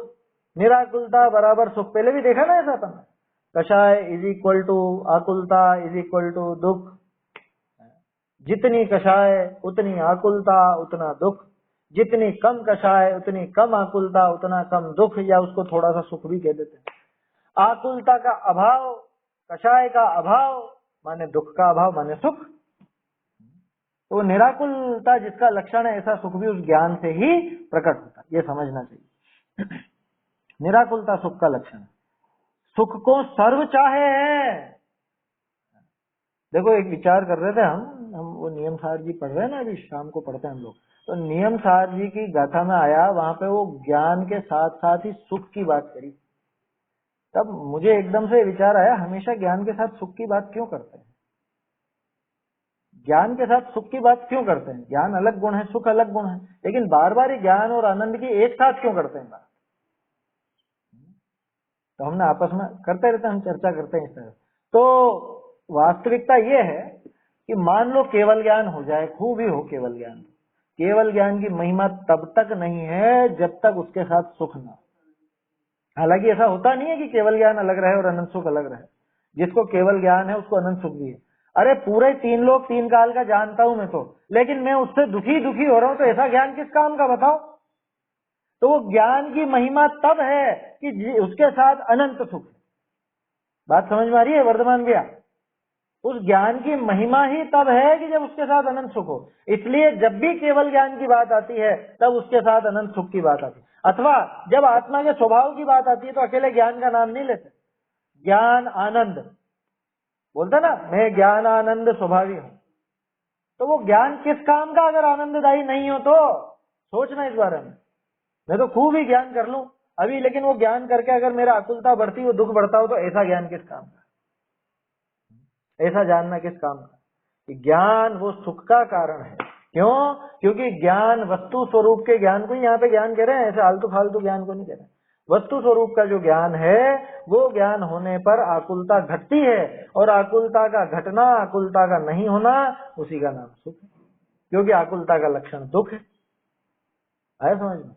निराकुलता बराबर सुख। पहले भी देखा ना ऐसा था। कषाय इज इक्वल टू आकुलता इज इक्वल टू दुख। जितनी कषाय उतनी आकुलता उतना दुख, जितनी कम कषाय उतनी कम आकुलता उतना कम दुख, या उसको थोड़ा सा सुख भी कह देते हैं। आकुलता का अभाव, कषाय का अभाव माने दुख का अभाव माने सुख। तो निराकुलता जिसका लक्षण है, ऐसा सुख भी उस ज्ञान से ही प्रकट होता है, ये समझना चाहिए। निराकुलता सुख का लक्षण है। सुख को सर्व चाहे है। देखो एक विचार कर रहे थे हम वो नियम सार जी पढ़ रहे हैं ना, अभी शाम को पढ़ते हैं हम लोग। तो नियम सार जी की गाथा में आया, वहां पे वो ज्ञान के साथ साथ ही सुख की बात करी। तब मुझे एकदम से विचार आया, हमेशा ज्ञान के साथ सुख की बात क्यों करते हैं? ज्ञान के साथ सुख की बात क्यों करते हैं? ज्ञान अलग गुण है, सुख अलग गुण है, लेकिन बार बार ही ज्ञान और आनंद की एक साथ क्यों करते हैं बात? तो हमने आपस में करते रहते हैं, हम चर्चा करते हैं इस तरह। तो वास्तविकता ये है कि मान लो केवल ज्ञान हो जाए, खूब ही हो केवल ज्ञान। केवल ज्ञान की महिमा तब तक नहीं है जब तक उसके साथ सुख ना। हालांकि ऐसा होता नहीं है कि केवल ज्ञान अलग रहे और अनंत सुख अलग रहे। जिसको केवल ज्ञान है उसको अनंत सुख भी है। अरे पूरे तीन लोग तीन काल का जानता हूं मैं तो, लेकिन मैं उससे दुखी दुखी हो रहा हूं, तो ऐसा ज्ञान किस काम का बताओ? तो वो ज्ञान की महिमा तब है कि उसके साथ अनंत सुख। बात समझ में आ रही है वर्धमान भैया? उस ज्ञान की महिमा ही तब है कि जब उसके साथ अनंत सुख हो। इसलिए जब भी केवल ज्ञान की बात आती है तब उसके साथ अनंत सुख की बात आती है। अथवा जब आत्मा के स्वभाव की बात आती है तो अकेले ज्ञान का नाम नहीं लेते, ज्ञान आनंद बोलते ना, मैं ज्ञान आनंद स्वभावी हूं। तो वो ज्ञान किस काम का अगर आनंददायी नहीं हो? तो सोचना इस बारे में। मैं तो खूब ही ज्ञान कर लूं अभी, लेकिन वो ज्ञान करके अगर मेरा आकुलता बढ़ती हो, दुख बढ़ता हो, तो ऐसा ज्ञान किस काम का? ऐसा जानना किस काम का? कि ज्ञान वो सुख का कारण है। क्यों? क्योंकि ज्ञान वस्तु स्वरूप के ज्ञान को ही यहाँ पे ज्ञान कह रहे हैं, ऐसे आलतू फालतू ज्ञान को नहीं कह रहे हैं। वस्तु स्वरूप का जो ज्ञान है वो ज्ञान होने पर आकुलता घटती है, और आकुलता का घटना, आकुलता का नहीं होना, उसी का नाम सुख है। क्योंकि आकुलता का लक्षण दुख है। आया समझ में?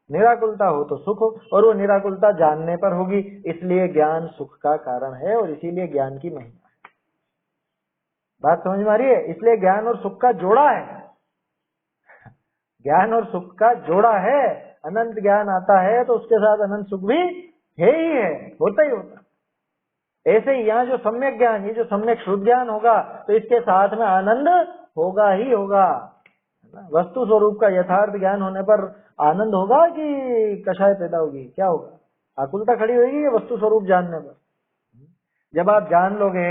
निराकुलता हो तो सुख हो, और वो निराकुलता जानने पर होगी, इसलिए ज्ञान सुख का कारण है और इसीलिए ज्ञान की महिमा है। बात समझ में आ रही है? इसलिए ज्ञान और सुख का जोड़ा है। ज्ञान और सुख का जोड़ा है। अनंत ज्ञान आता है तो उसके साथ अनंत सुख भी है ही है, होता ही होता। ऐसे ही यहाँ जो सम्यक ज्ञान, ये जो सम्यक शुद्ध ज्ञान होगा, तो इसके साथ में आनंद होगा ही होगा। वस्तु स्वरूप का यथार्थ ज्ञान होने पर आनंद होगा कि कषाय पैदा होगी? क्या होगा? आकुलता खड़ी होगी ये वस्तु स्वरूप जानने पर। जब आप जान लोगे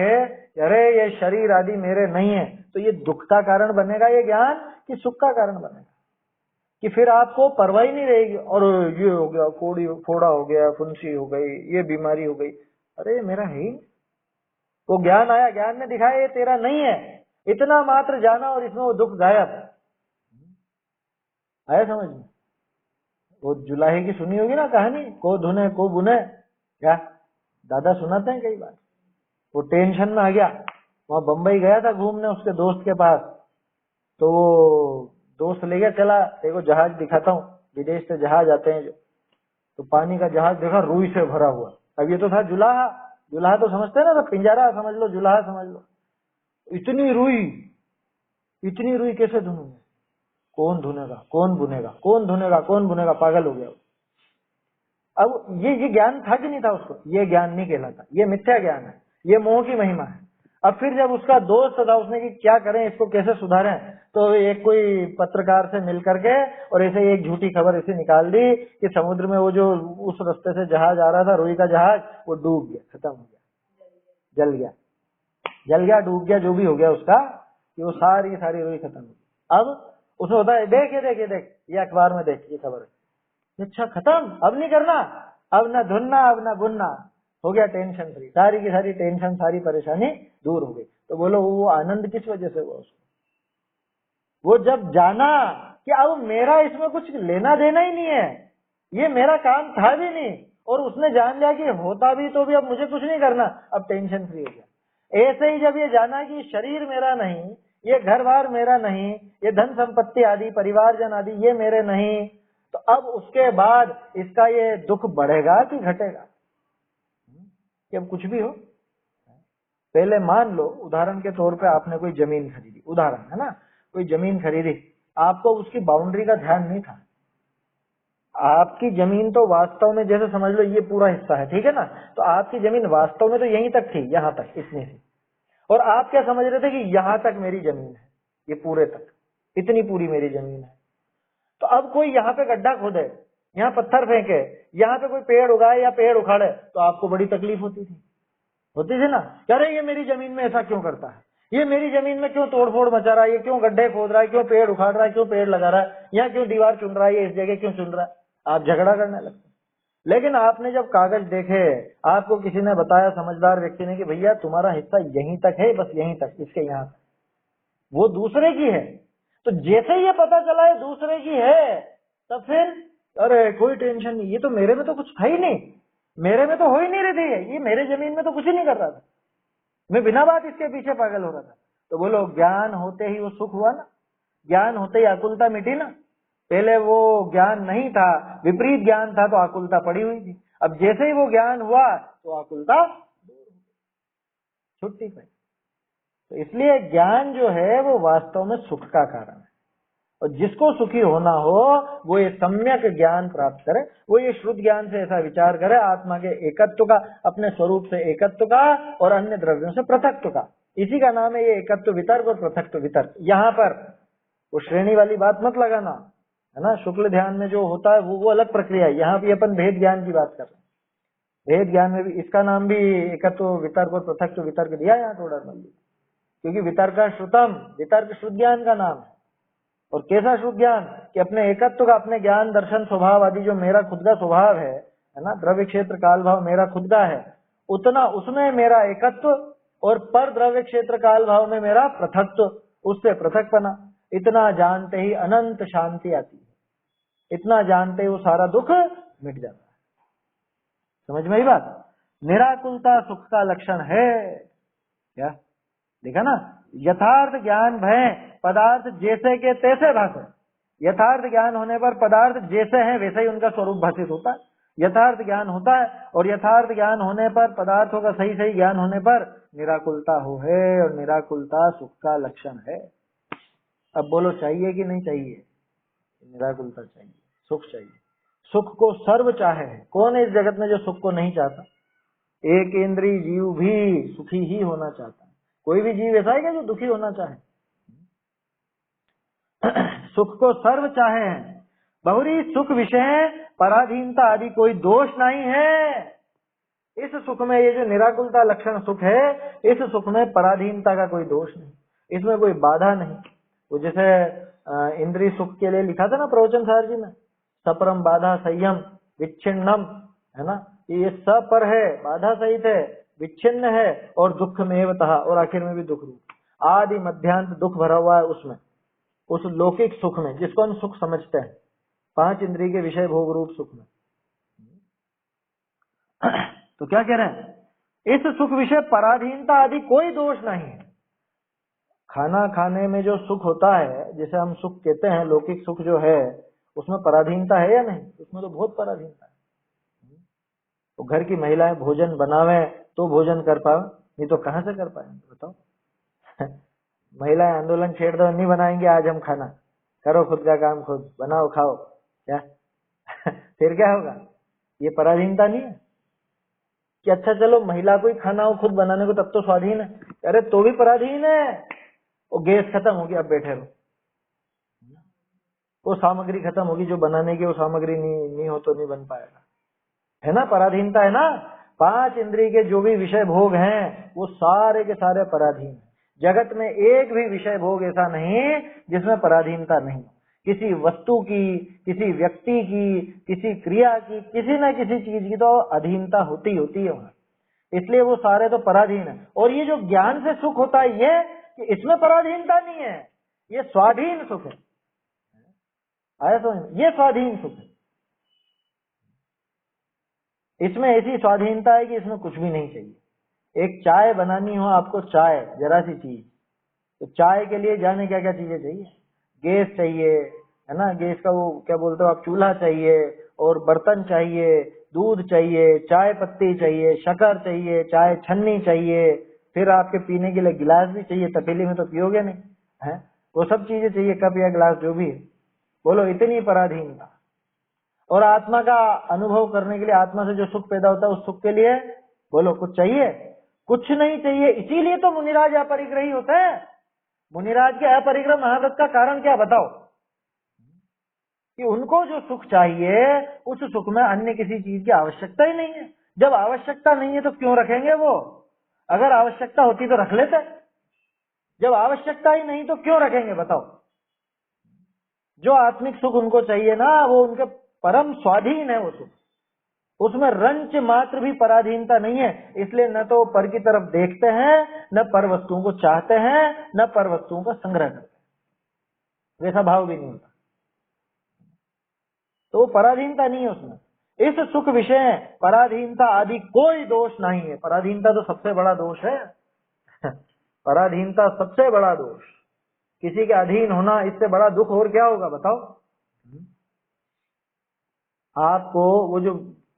अरे ये शरीर आदि मेरे नहीं है, तो ये दुख का कारण बनेगा ये ज्ञान कि सुख का कारण बनेगा? कि फिर आपको परवाह ही नहीं रहेगी, और ये हो गया, फोड़ा हो गया, फुंसी हो गई, ये बीमारी हो गई, अरे मेरा है ही। वो ज्ञान आया, ज्ञान ने दिखाया ये तेरा नहीं है, इतना मात्र जाना और इसमें वो दुख गायब। आया समझ में? वो जुलाहे की सुनी होगी ना कहानी, को धुने को बुने, क्या दादा सुनाते हैं कई बार। वो टेंशन में आ गया। वहां बम्बई गया था घूमने उसके दोस्त के पास, तो वो दोस्त ले गया, चला देखो जहाज दिखाता हूँ, विदेश से जहाज आते हैं जो, तो पानी का जहाज देखा रुई से भरा हुआ। अब ये तो था जुलाहा, जुलाहा तो समझते हैं ना, तो पिंजरा समझ लो, जुलाहा समझ लो। इतनी रुई, इतनी रुई कैसे धुनूंगे, कौन धुनेगा, कौन बुनेगा, कौन धुनेगा, कौन बुनेगा, पागल हो गया। अब ये ज्ञान था कि नहीं था उसको? ये ज्ञान नहीं कहलाता, ये मिथ्या ज्ञान है, ये मोह की महिमा है। अब फिर जब उसका दोस्त था, उसने कि क्या करें इसको, कैसे सुधारें, तो एक कोई पत्रकार से मिल करके और ऐसे एक झूठी खबर ऐसे निकाल दी कि समुद्र में वो जो उस रास्ते से जहाज आ रहा था, रुई का जहाज, वो डूब गया, खत्म हो गया, जल गया, जल गया, डूब गया, जो भी हो गया उसका, कि वो सारी रुई खत्म हो गई। अब उसमें होता है, देख ये अखबार में देख, ये खबर है, अच्छा खत्म, अब नहीं करना, अब ना धुनना, अब ना बुनना, हो गया टेंशन फ्री, सारी की सारी टेंशन, सारी परेशानी दूर हो गई। तो बोलो वो आनंद किस वजह से हुआ उसको? वो जब जाना कि अब मेरा इसमें कुछ लेना देना ही नहीं है, ये मेरा काम था भी नहीं, और उसने जान लिया कि होता भी तो भी अब मुझे कुछ नहीं करना, अब टेंशन फ्री हो गया। ऐसे ही जब ये जाना कि शरीर मेरा नहीं, ये घर बार मेरा नहीं, ये धन संपत्ति आदि परिवारजन आदि ये मेरे नहीं, तो अब उसके बाद इसका ये दुख बढ़ेगा कि घटेगा? कि अब कुछ भी हो, पहले मान लो उदाहरण के तौर पे आपने कोई जमीन खरीदी, उदाहरण है ना, कोई जमीन खरीदी, आपको उसकी बाउंड्री का ध्यान नहीं था। आपकी जमीन तो वास्तव में जैसे समझ लो ये पूरा हिस्सा है, ठीक है ना, तो आपकी जमीन वास्तव में तो यहीं तक थी, यहाँ तक, इतनी सी, और आप क्या समझ रहे थे कि यहाँ तक मेरी जमीन है, ये पूरे तक, इतनी पूरी मेरी जमीन है। तो अब कोई यहाँ पे गड्ढा खोदे, यहाँ पत्थर फेंके, यहाँ पे कोई पेड़ उगाए या पेड़ उखाड़े, तो आपको बड़ी तकलीफ होती थी ना, कह रहे ये मेरी जमीन में ऐसा क्यों करता है, ये मेरी जमीन में क्यों तोड़फोड़ मचा रहा है, ये क्यों गड्ढे खोद रहा है, क्यों पेड़ उखाड़ रहा है, क्यों पेड़ लगा रहा है, यहाँ क्यों दीवार चुन रहा है, ये इस जगह क्यों चुन रहा है, आप झगड़ा करने लगते। लेकिन आपने जब कागज देखे, आपको किसी ने बताया, समझदार व्यक्ति ने, कि भैया तुम्हारा हिस्सा यहीं तक है, बस यहीं तक, इसके यहाँ तक, वो दूसरे की है, तो जैसे ही ये पता चला ये दूसरे की है, तब फिर अरे कोई टेंशन नहीं, ये तो मेरे में तो कुछ था ही नहीं, मेरे में तो हो ही नहीं रही थी, ये मेरे जमीन में तो कुछ ही नहीं कर रहा था, मैं बिना बात इसके पीछे पागल हो रहा था। तो बोलो ज्ञान होते ही वो सुख हुआ ना, ज्ञान होते ही आकुलता मिटी ना। पहले वो ज्ञान नहीं था, विपरीत ज्ञान था, तो आकुलता पड़ी हुई थी। अब जैसे ही वो ज्ञान हुआ तो आकुलता छुट्टी पाई। तो इसलिए ज्ञान जो है वो वास्तव में सुख का कारण है, और जिसको सुखी होना हो वो ये सम्यक ज्ञान प्राप्त करे, वो ये शुद्ध ज्ञान से ऐसा विचार करे, आत्मा के एकत्व का, अपने स्वरूप से एकत्व का और अन्य द्रव्यों से पृथक्त्व का। इसी का नाम है ये एकत्व वितर्क और पृथक्त्व वितर्क। यहाँ पर वो श्रेणी वाली बात मत लगाना, है ना, शुक्ल ध्यान में जो होता है वो अलग प्रक्रिया है। यहाँ भी अपन भेद ज्ञान की बात कर रहे हैं, भेद ज्ञान में भी इसका नाम भी एकत्व वितर्क और पृथक्त्व वितर्क दिया यहाँ थोड़ा सा, क्योंकि वितर्क श्रुतम, वितर्क शुद्ध ज्ञान का नाम है। और कैसा शुद्ध ज्ञान कि अपने एकत्व का, अपने ज्ञान दर्शन स्वभाव आदि जो मेरा खुद का स्वभाव है ना, द्रव्य क्षेत्र काल भाव मेरा खुद का है, उतना उसमें मेरा एकत्व, और पर द्रव्य क्षेत्र काल भाव में मेरा पृथक्त्व, उससे पृथकपना। इतना जानते ही अनंत शांति आती है, इतना जानते ही वो सारा दुख मिट जाता है। समझ में आई बात? निराकुलता सुख का लक्षण है। क्या देखा ना, यथार्थ ज्ञान भय पदार्थ जैसे के तैसे भाषे। यथार्थ ज्ञान होने पर पदार्थ जैसे हैं वैसे ही उनका स्वरूप भाषित होता है, यथार्थ ज्ञान होता है। और यथार्थ ज्ञान होने पर, पदार्थों का सही सही ज्ञान होने पर निराकुलता हो है, और निराकुलता सुख का लक्षण है। अब बोलो चाहिए कि नहीं चाहिए? निराकुलता चाहिए, सुख चाहिए। सुख को सर्व चाहे है, कौन है इस जगत में जो सुख को नहीं चाहता? एक इंद्रिय जीव भी सुखी ही होना चाहता है, कोई भी जीव ऐसा है क्या जो दुखी होना चाहे? सुख को सर्व चाहे हैं, बहुरी सुख विषय पराधीनता आदि कोई दोष नहीं है। इस सुख में, ये जो निराकुलता लक्षण सुख है, इस सुख में पराधीनता का कोई दोष नहीं, इसमें कोई बाधा नहीं। वो जैसे इंद्रिय सुख के लिए लिखा था ना प्रवचन सार जी में, सपरम बाधा संयम विच्छिन्नम, है ना, ये सब पर है, बाधा सहित है, विच्छिन्न है, और दुख में एवतः, और आखिर में भी दुख रूप आदि मध्यांत दुख भरा हुआ है उसमें, उस लौकिक सुख में जिसको हम सुख समझते हैं, पांच इंद्रिय के विषय भोग रूप सुख में। तो क्या कह रहे हैं? इस सुख विषय पराधीनता आदि कोई दोष नहीं है। खाना खाने में जो सुख होता है, जिसे हम सुख कहते हैं, लौकिक सुख जो है, उसमें पराधीनता है या नहीं? उसमें तो बहुत पराधीनता है। तो घर की महिलाएं भोजन बनावे तो भोजन कर पाए, नहीं तो कहाँ से कर पाएंगे बताओ। महिलाएं आंदोलन छेड़ दो, नहीं बनाएंगे आज हम खाना, करो खुद का काम खुद बनाओ खाओ, क्या फिर क्या होगा? ये पराधीनता नहीं है कि अच्छा चलो महिला को ही खाना हो खुद बनाने को, तब तो स्वाधीन है। अरे तो भी पराधीन है। वो गैस खत्म होगी, अब बैठे रहो, वो सामग्री खत्म होगी जो बनाने की, वो सामग्री नहीं हो तो नहीं बन पाएगा, है ना? पराधीनता है ना। 5 इंद्रिय के जो भी विषय भोग हैं वो सारे के सारे पराधीन हैं। जगत में एक भी विषय भोग ऐसा नहीं जिसमें पराधीनता नहीं। किसी वस्तु की, किसी व्यक्ति की, किसी क्रिया की, किसी न किसी चीज की तो अधीनता होती है वहां, इसलिए वो सारे तो पराधीन है। और ये जो ज्ञान से सुख होता है, ये कि इसमें पराधीनता नहीं है, ये स्वाधीन सुख है। आया समझ? ये स्वाधीन सुख है। इसमें ऐसी स्वाधीनता है कि इसमें कुछ भी नहीं चाहिए। एक चाय बनानी हो आपको, चाय जरा सी चीज, तो चाय के लिए जाने क्या क्या चीजें चाहिए? गैस चाहिए, है ना? गैस का वो क्या बोलते हो आप, चूल्हा चाहिए, और बर्तन चाहिए, दूध चाहिए, चाय पत्ती चाहिए, शक्कर चाहिए, चाय छन्नी चाहिए, फिर आपके पीने के लिए गिलास भी चाहिए, तपेली में तो पियोगे नहीं, है? वो सब चीजें चाहिए, कप या गिलास जो भी है। बोलो इतनी पराधीनता। और आत्मा का अनुभव करने के लिए, आत्मा से जो सुख पैदा होता है, उस सुख के लिए बोलो कुछ चाहिए? कुछ नहीं चाहिए। इसीलिए तो मुनिराज अपरिग्रही होते हैं। मुनिराज के अपरिग्रह महाव्रत का कारण क्या बताओ? कि उनको जो सुख चाहिए, उस सुख में अन्य किसी चीज की आवश्यकता ही नहीं है। जब आवश्यकता नहीं है तो क्यों रखेंगे वो? अगर आवश्यकता होती तो रख लेते। जब आवश्यकता ही नहीं तो क्यों रखेंगे बताओ? जो आत्मिक सुख उनको चाहिए ना, वो उनके परम स्वाधीन है वो सुख, उसमें रंच मात्र भी पराधीनता नहीं है। इसलिए न तो पर की तरफ देखते हैं, न पर वस्तुओं को चाहते हैं, न पर वस्तुओं का संग्रह करते हैं, वैसा भाव भी नहीं होता। तो वो पराधीनता नहीं है उसमें। इस सुख विषय पराधीनता आदि कोई दोष नहीं है। पराधीनता तो सबसे बड़ा दोष है। पराधीनता सबसे बड़ा दोष। किसी के अधीन होना, इससे बड़ा दुख और क्या होगा बताओ? आपको वो जो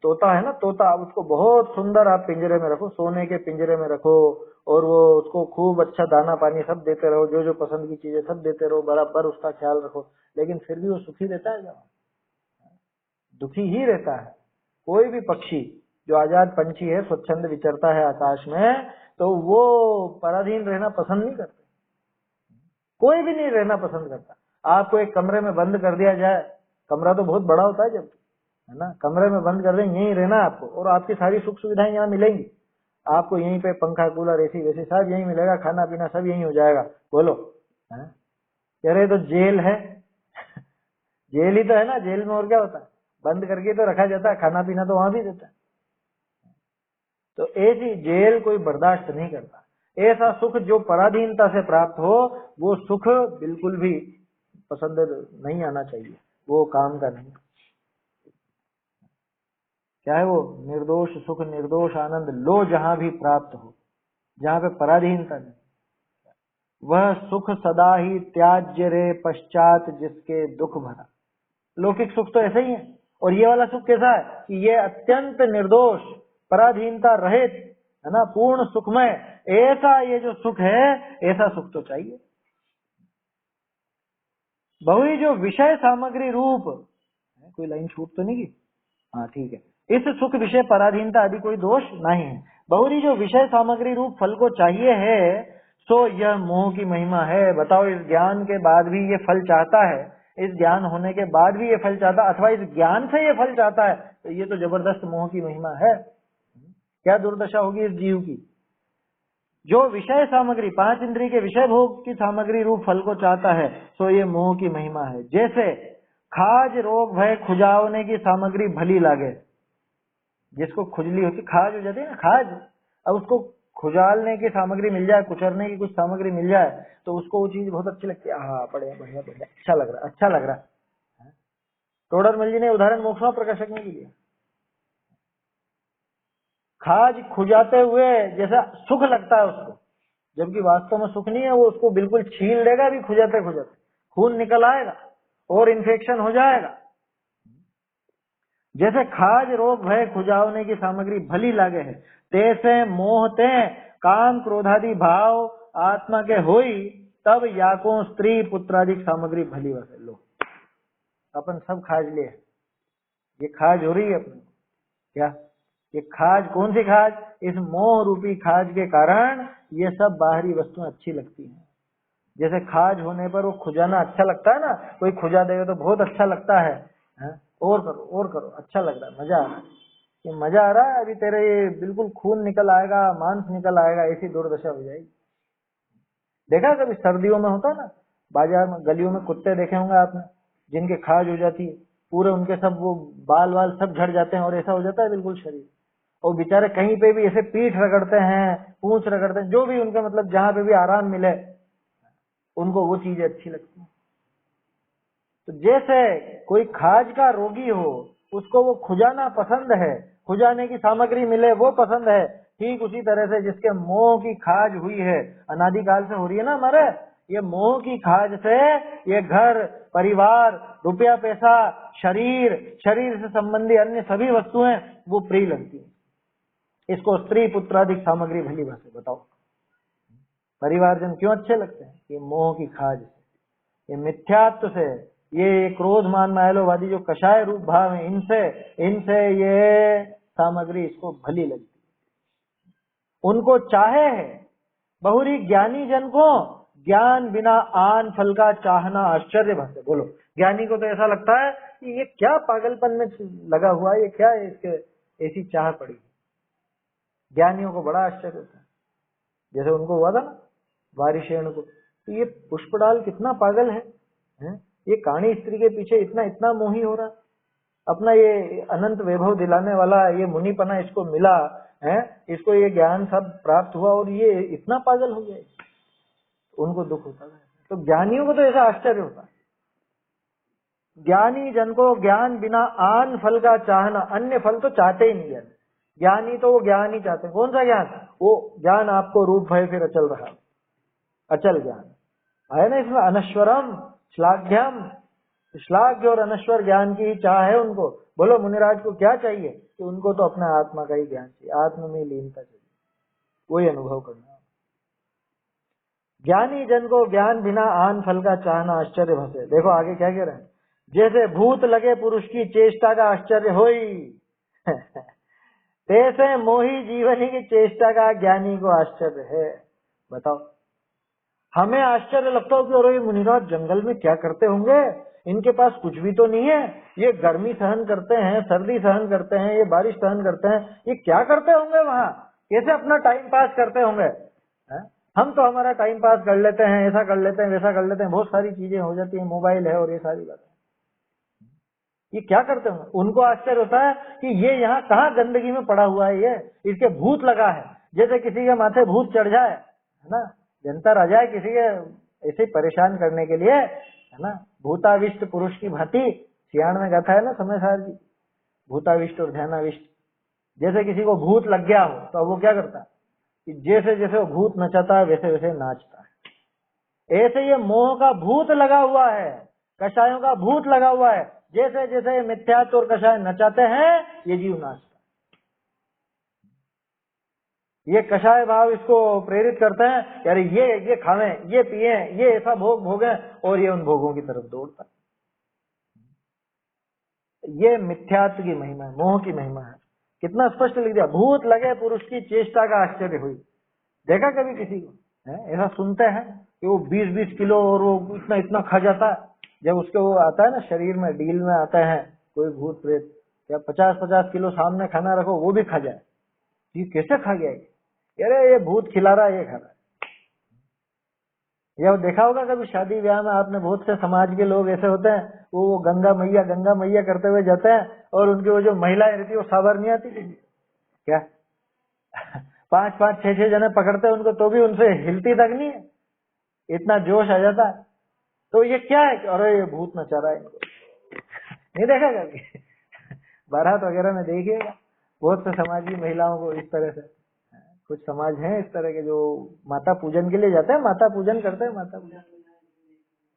तोता है ना, तोता, उसको बहुत सुंदर आप पिंजरे में रखो, सोने के पिंजरे में रखो, और वो उसको खूब अच्छा दाना पानी सब देते रहो, जो जो पसंद की चीजें सब देते रहो, बराबर उसका ख्याल रखो, लेकिन फिर भी वो सुखी रहता है क्या? दुखी ही रहता है। कोई भी पक्षी जो आजाद पंछी है, स्वच्छंद विचरता है आकाश में, तो वो पराधीन रहना पसंद नहीं करते। कोई भी नहीं रहना पसंद करता। आपको एक कमरे में बंद कर दिया जाए, कमरा तो बहुत बड़ा होता है जब, है ना, कमरे में बंद कर दें, यहीं रहना आपको, और आपकी सारी सुख सुविधाएं यहाँ मिलेंगी आपको। यहीं पे पंखा, कूलर, एसी वैसी सब यहीं मिलेगा, खाना पीना सब यहीं हो जाएगा। बोलो, कह रहे तो जेल है। जेल ही तो है ना, जेल में और क्या होता है? बंद करके तो रखा जाता है, खाना पीना तो वहां भी देता है। तो ऐसी जेल कोई बर्दाश्त नहीं करता। ऐसा सुख जो पराधीनता से प्राप्त हो, वो सुख बिल्कुल भी पसंद नहीं आना चाहिए, वो काम का नहीं। क्या है वो? निर्दोष सुख, निर्दोष आनंद लो जहां भी प्राप्त हो, जहां पे पराधीनता नहीं, वह सुख सदा ही त्याज्य रे पश्चात जिसके दुख भरा। लौकिक सुख तो ऐसे ही है। और ये वाला सुख कैसा है कि ये अत्यंत निर्दोष, पराधीनता रहित, है ना, पूर्ण सुखमय। ऐसा ये जो सुख है, ऐसा सुख तो चाहिए। बहुई जो विषय सामग्री रूप, कोई लाइन छूट तो नहीं की? हाँ ठीक है। इस सुख विषय पराधीनता आदि कोई दोष नहीं है। बहुरी जो विषय सामग्री रूप फल को चाहिए है, सो यह मोह की महिमा है। बताओ, इस ज्ञान के बाद भी ये फल चाहता है, इस ज्ञान होने के बाद भी ये फल चाहता है, अथवा इस ज्ञान से ये फल चाहता है, तो ये तो जबरदस्त मोह की महिमा है। क्या दुर्दशा होगी इस जीव की? जो विषय सामग्री, 5 इंद्रिय के विषय भोग की सामग्री रूप फल को चाहता है, सो ये मोह की महिमा है। जैसे खाज रोग भय खुजावने की सामग्री भली लागे, जिसको खुजली होती, खाज हो जाती है ना, खाज, अब उसको खुजालने की सामग्री मिल जाए, कुचरने की कुछ सामग्री मिल जाए, तो उसको वो चीज बहुत अच्छी लगती है। हाँ, बढ़िया बढ़िया बढ़िया, अच्छा लग रहा है, अच्छा लग रहा है। टोडरमल जी ने उदाहरण मोक्षमा प्रकाशक में भी दिया। खाज खुजाते हुए जैसा सुख लगता है उसको, जबकि वास्तव में सुख नहीं है। वो उसको बिल्कुल छील देगा भी खुजाते खुजाते, खून निकल आएगा और इन्फेक्शन हो जाएगा। जैसे खाज रोग भय खुजावने की सामग्री भली लागे है, तैसे मोहते काम क्रोधादि भाव आत्मा के होई, तब याको स्त्री पुत्रादि सामग्री भली वसे। लो अपन सब खाज लिए, ये खाज हो रही है अपने क्या? ये खाज कौन सी खाज? इस मोह रूपी खाज के कारण ये सब बाहरी वस्तुएं अच्छी लगती हैं। जैसे खाज होने पर वो खुजाना अच्छा लगता है ना, कोई खुजा देगा तो बहुत अच्छा लगता है, और करो अच्छा लग रहा है, मजा आ रहा है, ये मजा आ रहा है, अभी तेरे ये बिल्कुल खून निकल आएगा, मांस निकल आएगा, ऐसी दुर्दशा हो जाएगी। देखा कभी सर्दियों में होता ना, बाजार में गलियों में कुत्ते देखे होंगे आपने, जिनके खाज हो जाती है, पूरे उनके सब वो बाल वाल सब झड़ जाते हैं और ऐसा हो जाता है बिल्कुल शरीर, और बेचारे कहीं पे भी ऐसे पीठ रगड़ते हैं, पूंछ रगड़ते हैं, जो भी उनके मतलब जहां पे भी आराम मिले उनको वो चीजें अच्छी लगती है। तो जैसे कोई खाज का रोगी हो, उसको वो खुजाना पसंद है, खुजाने की सामग्री मिले वो पसंद है, ठीक उसी तरह से जिसके मोह की खाज हुई है, अनादिकाल से हो रही है ना हमारे, ये मोह की खाज से ये घर परिवार रुपया पैसा शरीर से संबंधी अन्य सभी वस्तुएं वो प्रिय लगती है। इसको स्त्री पुत्रादिक सामग्री भली भाषा बताओ, परिवारजन क्यों अच्छे लगते हैं? ये मोह की खाज से, ये मिथ्यात्व से, ये क्रोध मान मायालोवादी जो कषाय रूप भाव है, इनसे ये सामग्री इसको भली लगती है, उनको चाहे है। बहुरी ज्ञानी जन को ज्ञान बिना आन फल का चाहना आश्चर्य भाषे। बोलो, ज्ञानी को तो ऐसा लगता है कि ये क्या पागलपन में लगा हुआ है, ये क्या है, इसके ऐसी चाह पड़ी। ज्ञानियों को बड़ा आश्चर्य होता है, जैसे उनको हुआ था ना वारिशेण को, तो ये पुष्पडाल कितना पागल है? ये काणी स्त्री के पीछे इतना मोही हो रहा, अपना ये अनंत वैभव दिलाने वाला ये मुनिपना इसको मिला है, इसको ये ज्ञान सब प्राप्त हुआ और ये इतना पागल हो गया। उनको दुख होता है। तो ज्ञानियों को तो ऐसा आश्चर्य होता है। ज्ञानी जन को ज्ञान बिना आन फल का चाहना, अन्य फल तो चाहते ही नहीं है ज्ञानी, तो वो ज्ञान ही चाहते। कौन सा ज्ञान? वो ज्ञान आपको रूप भय फिर अचल रहा, अचल ज्ञान है ना इसमें, अनश्वरम श्लाघ्यम, श्लाघ्य और अनश्वर ज्ञान की चाह है उनको। बोलो मुनिराज को क्या चाहिए? कि उनको तो अपना आत्मा का ही ज्ञान चाहिए, आत्मा में लीनता चाहिए, वही अनुभव करना। ज्ञानी जन को ज्ञान बिना आन फल का चाहना आश्चर्य भसे। देखो आगे क्या कह रहे हैं, जैसे भूत लगे पुरुष की चेष्टा का आश्चर्य होई तैसे मोही जीवनी की चेष्टा का ज्ञानी को आश्चर्य है। बताओ, हमें आश्चर्य लगता हो कि अरे मुनिराज जंगल में क्या करते होंगे, इनके पास कुछ भी तो नहीं है, ये गर्मी सहन करते हैं, सर्दी सहन करते हैं, ये बारिश सहन करते हैं, ये क्या करते होंगे वहां, कैसे अपना टाइम पास करते होंगे? हम तो हमारा टाइम पास कर लेते हैं, ऐसा कर लेते हैं, वैसा कर लेते हैं, बहुत सारी चीजें हो जाती है, मोबाइल है और ये सारी बातें, ये क्या करते होंगे? उनको आश्चर्य होता है कि ये यहाँ कहाँ गंदगी में पड़ा हुआ है, ये इसके भूत लगा है। जैसे किसी के माथे भूत चढ़ जाए, है ना, जनता आ जाए किसी के ऐसे परेशान करने के लिए, है ना, भूताविष्ट पुरुष की भांति सियाण में गाथा है ना समय सार जी, भूताविष्ट और ध्यानाविष्ट। जैसे किसी को भूत लग गया हो तो वो क्या करता है कि जैसे जैसे वो भूत नचाता है वैसे वैसे नाचता है। ऐसे ये मोह का भूत लगा हुआ है, कषायों का भूत लगा हुआ है, जैसे जैसे मिथ्यात्व और कषाय नचाते हैं ये जीव नाचता है। ये कषाय भाव इसको प्रेरित करते हैं कि अरे ये खावें, ये पिए, ये ऐसा भोग भोगें, और ये उन भोगों की तरफ दौड़ता है। ये मिथ्यात्व की महिमा है, मोह की महिमा है। कितना स्पष्ट लिख दिया, भूत लगे पुरुष की चेष्टा का आश्चर्य हुई। देखा कभी किसी को ऐसा सुनते हैं कि वो 20-20 किलो और वो इतना इतना खा जाता है, जब उसके वो आता है ना शरीर में डील में आता है कोई भूत प्रेत, या 50-50 किलो सामने खाना रखो वो भी खा जाए, ये कैसे खा गया ये? अरे ये भूत खिला रहा है, ये खा रहा है। या देखा होगा कभी शादी ब्याह में आपने, बहुत से समाज के लोग ऐसे होते हैं, वो गंगा मैया करते हुए जाते हैं, और उनकी वो जो महिलाएं रहती है वो साबर नहीं आती क्या 5-5, 6-6 जने पकड़ते हैं उनको, तो भी उनसे हिलती तक नहीं है, इतना जोश आ जाता है। तो ये क्या है? अरे ये भूत नचा रहा है इनको। नहीं देखा कभी? बारात वगैरह में देखिएगा, बहुत से समाज की महिलाओं को इस तरह से, कुछ समाज हैं इस तरह के जो माता पूजन के लिए जाते हैं, माता पूजन करते हैं, माता पूजन,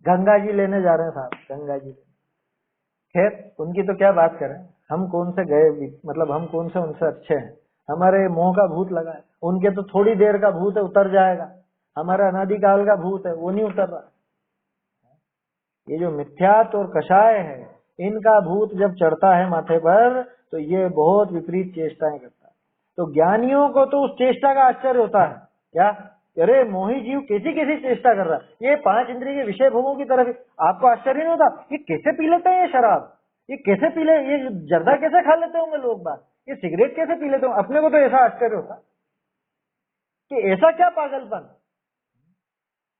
गंगा जी लेने जा रहे हैं साहब, गंगा जी। खैर उनकी तो क्या बात करें, हम कौन से गए, मतलब हम कौन से उनसे अच्छे हैं, हमारे मोह का भूत लगा है, उनके तो थोड़ी देर का भूत है, उतर जाएगा, हमारा अनादिकाल का भूत है वो नहीं उतर रहा। ये जो मिथ्यात्व और कषाय है, इनका भूत जब चढ़ता है माथे पर तो ये बहुत विपरीत चेष्टाएं करता है। तो ज्ञानियों को तो उस चेष्टा का आश्चर्य होता है, क्या अरे मोही जीव कैसी कैसी चेष्टा कर रहा है, ये 5 इंद्रिय के विषय भोगों की तरफ। आपको आश्चर्य नहीं होता ये कैसे पी लेते हैं ये शराब, ये कैसे पी ले, ये जर्दा कैसे खा लेते होंगे लोग बात, ये सिगरेट कैसे पी लेते होंगे। अपने को तो ऐसा आश्चर्य होता कि ऐसा क्या पागलपन,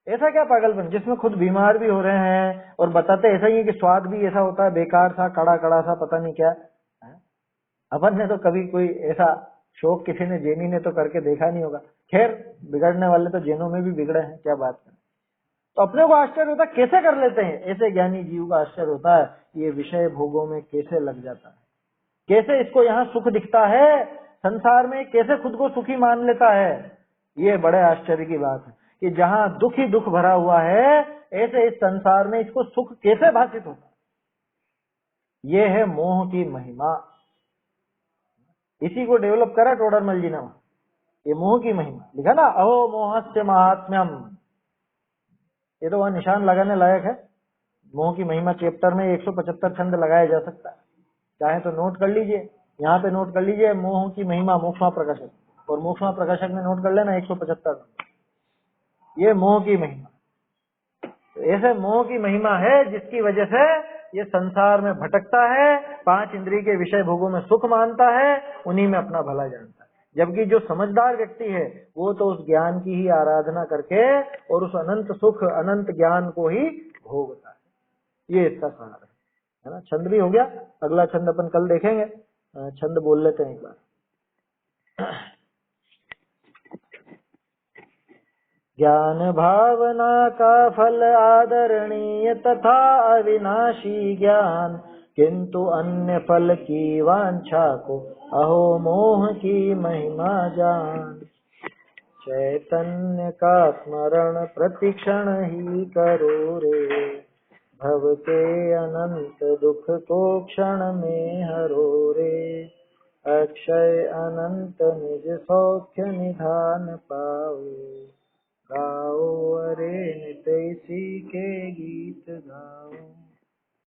ऐसा क्या पागलपन, जिसमें खुद बीमार भी हो रहे हैं और बताते ऐसा ही है कि स्वाद भी ऐसा होता है, बेकार सा कड़ा कड़ा सा पता नहीं क्या है? अपन ने तो कभी कोई ऐसा शौक किसी ने, जैनी ने तो करके देखा नहीं होगा। खैर बिगड़ने वाले तो जैनों में भी बिगड़े हैं, क्या बात करें। तो अपने को आश्चर्य होता है कैसे कर लेते हैं, ऐसे ज्ञानी जीव का आश्चर्य होता है ये विषय भोगों में कैसे लग जाता है, कैसे इसको यहाँ सुख दिखता है संसार में, कैसे खुद को सुखी मान लेता है। ये बड़े आश्चर्य की बात है कि जहाँ दुख ही दुख भरा हुआ है, ऐसे इस संसार में इसको सुख कैसे भाषित होता है। ये है मोह की महिमा, इसी को डेवलप करा टोडरमल जी ने, ये मोह की महिमा लिखा ना, अहो मोहस्य महात्म्यम। ये तो वह निशान लगाने लायक है। मोह की महिमा चैप्टर में 175 छंद लगाया जा सकता है, चाहे तो नोट कर लीजिए, यहाँ पे नोट कर लीजिए मोह की महिमा मोक्षमा प्रकाशक, और मोक्षमा प्रकाशक में नोट कर लेना 175, ये मोह की महिमा। तो ऐसे मोह की महिमा है जिसकी वजह से ये संसार में भटकता है, 5 इंद्रिय के विषय भोगों में सुख मानता है, उन्हीं में अपना भला जानता है। जबकि जो समझदार व्यक्ति है वो तो उस ज्ञान की ही आराधना करके और उस अनंत सुख अनंत ज्ञान को ही भोगता है। ये इसका सार है ना। छंद भी हो गया, अगला छंद अपन कल देखेंगे। छंद बोल लेते हैं एक बार। ज्ञान भावना का फल आदरणीय तथा अविनाशी ज्ञान, किंतु अन्य फल की वांछा को अहो मोह की महिमा जान। चैतन्य का स्मरण प्रतिक्षण ही करो रे, भव के अनंत दुख को क्षण में हरो रे। अक्षय अनंत निज सौख्य निधान पाओ, गाओ अरे नित इसी के गीत गाओ।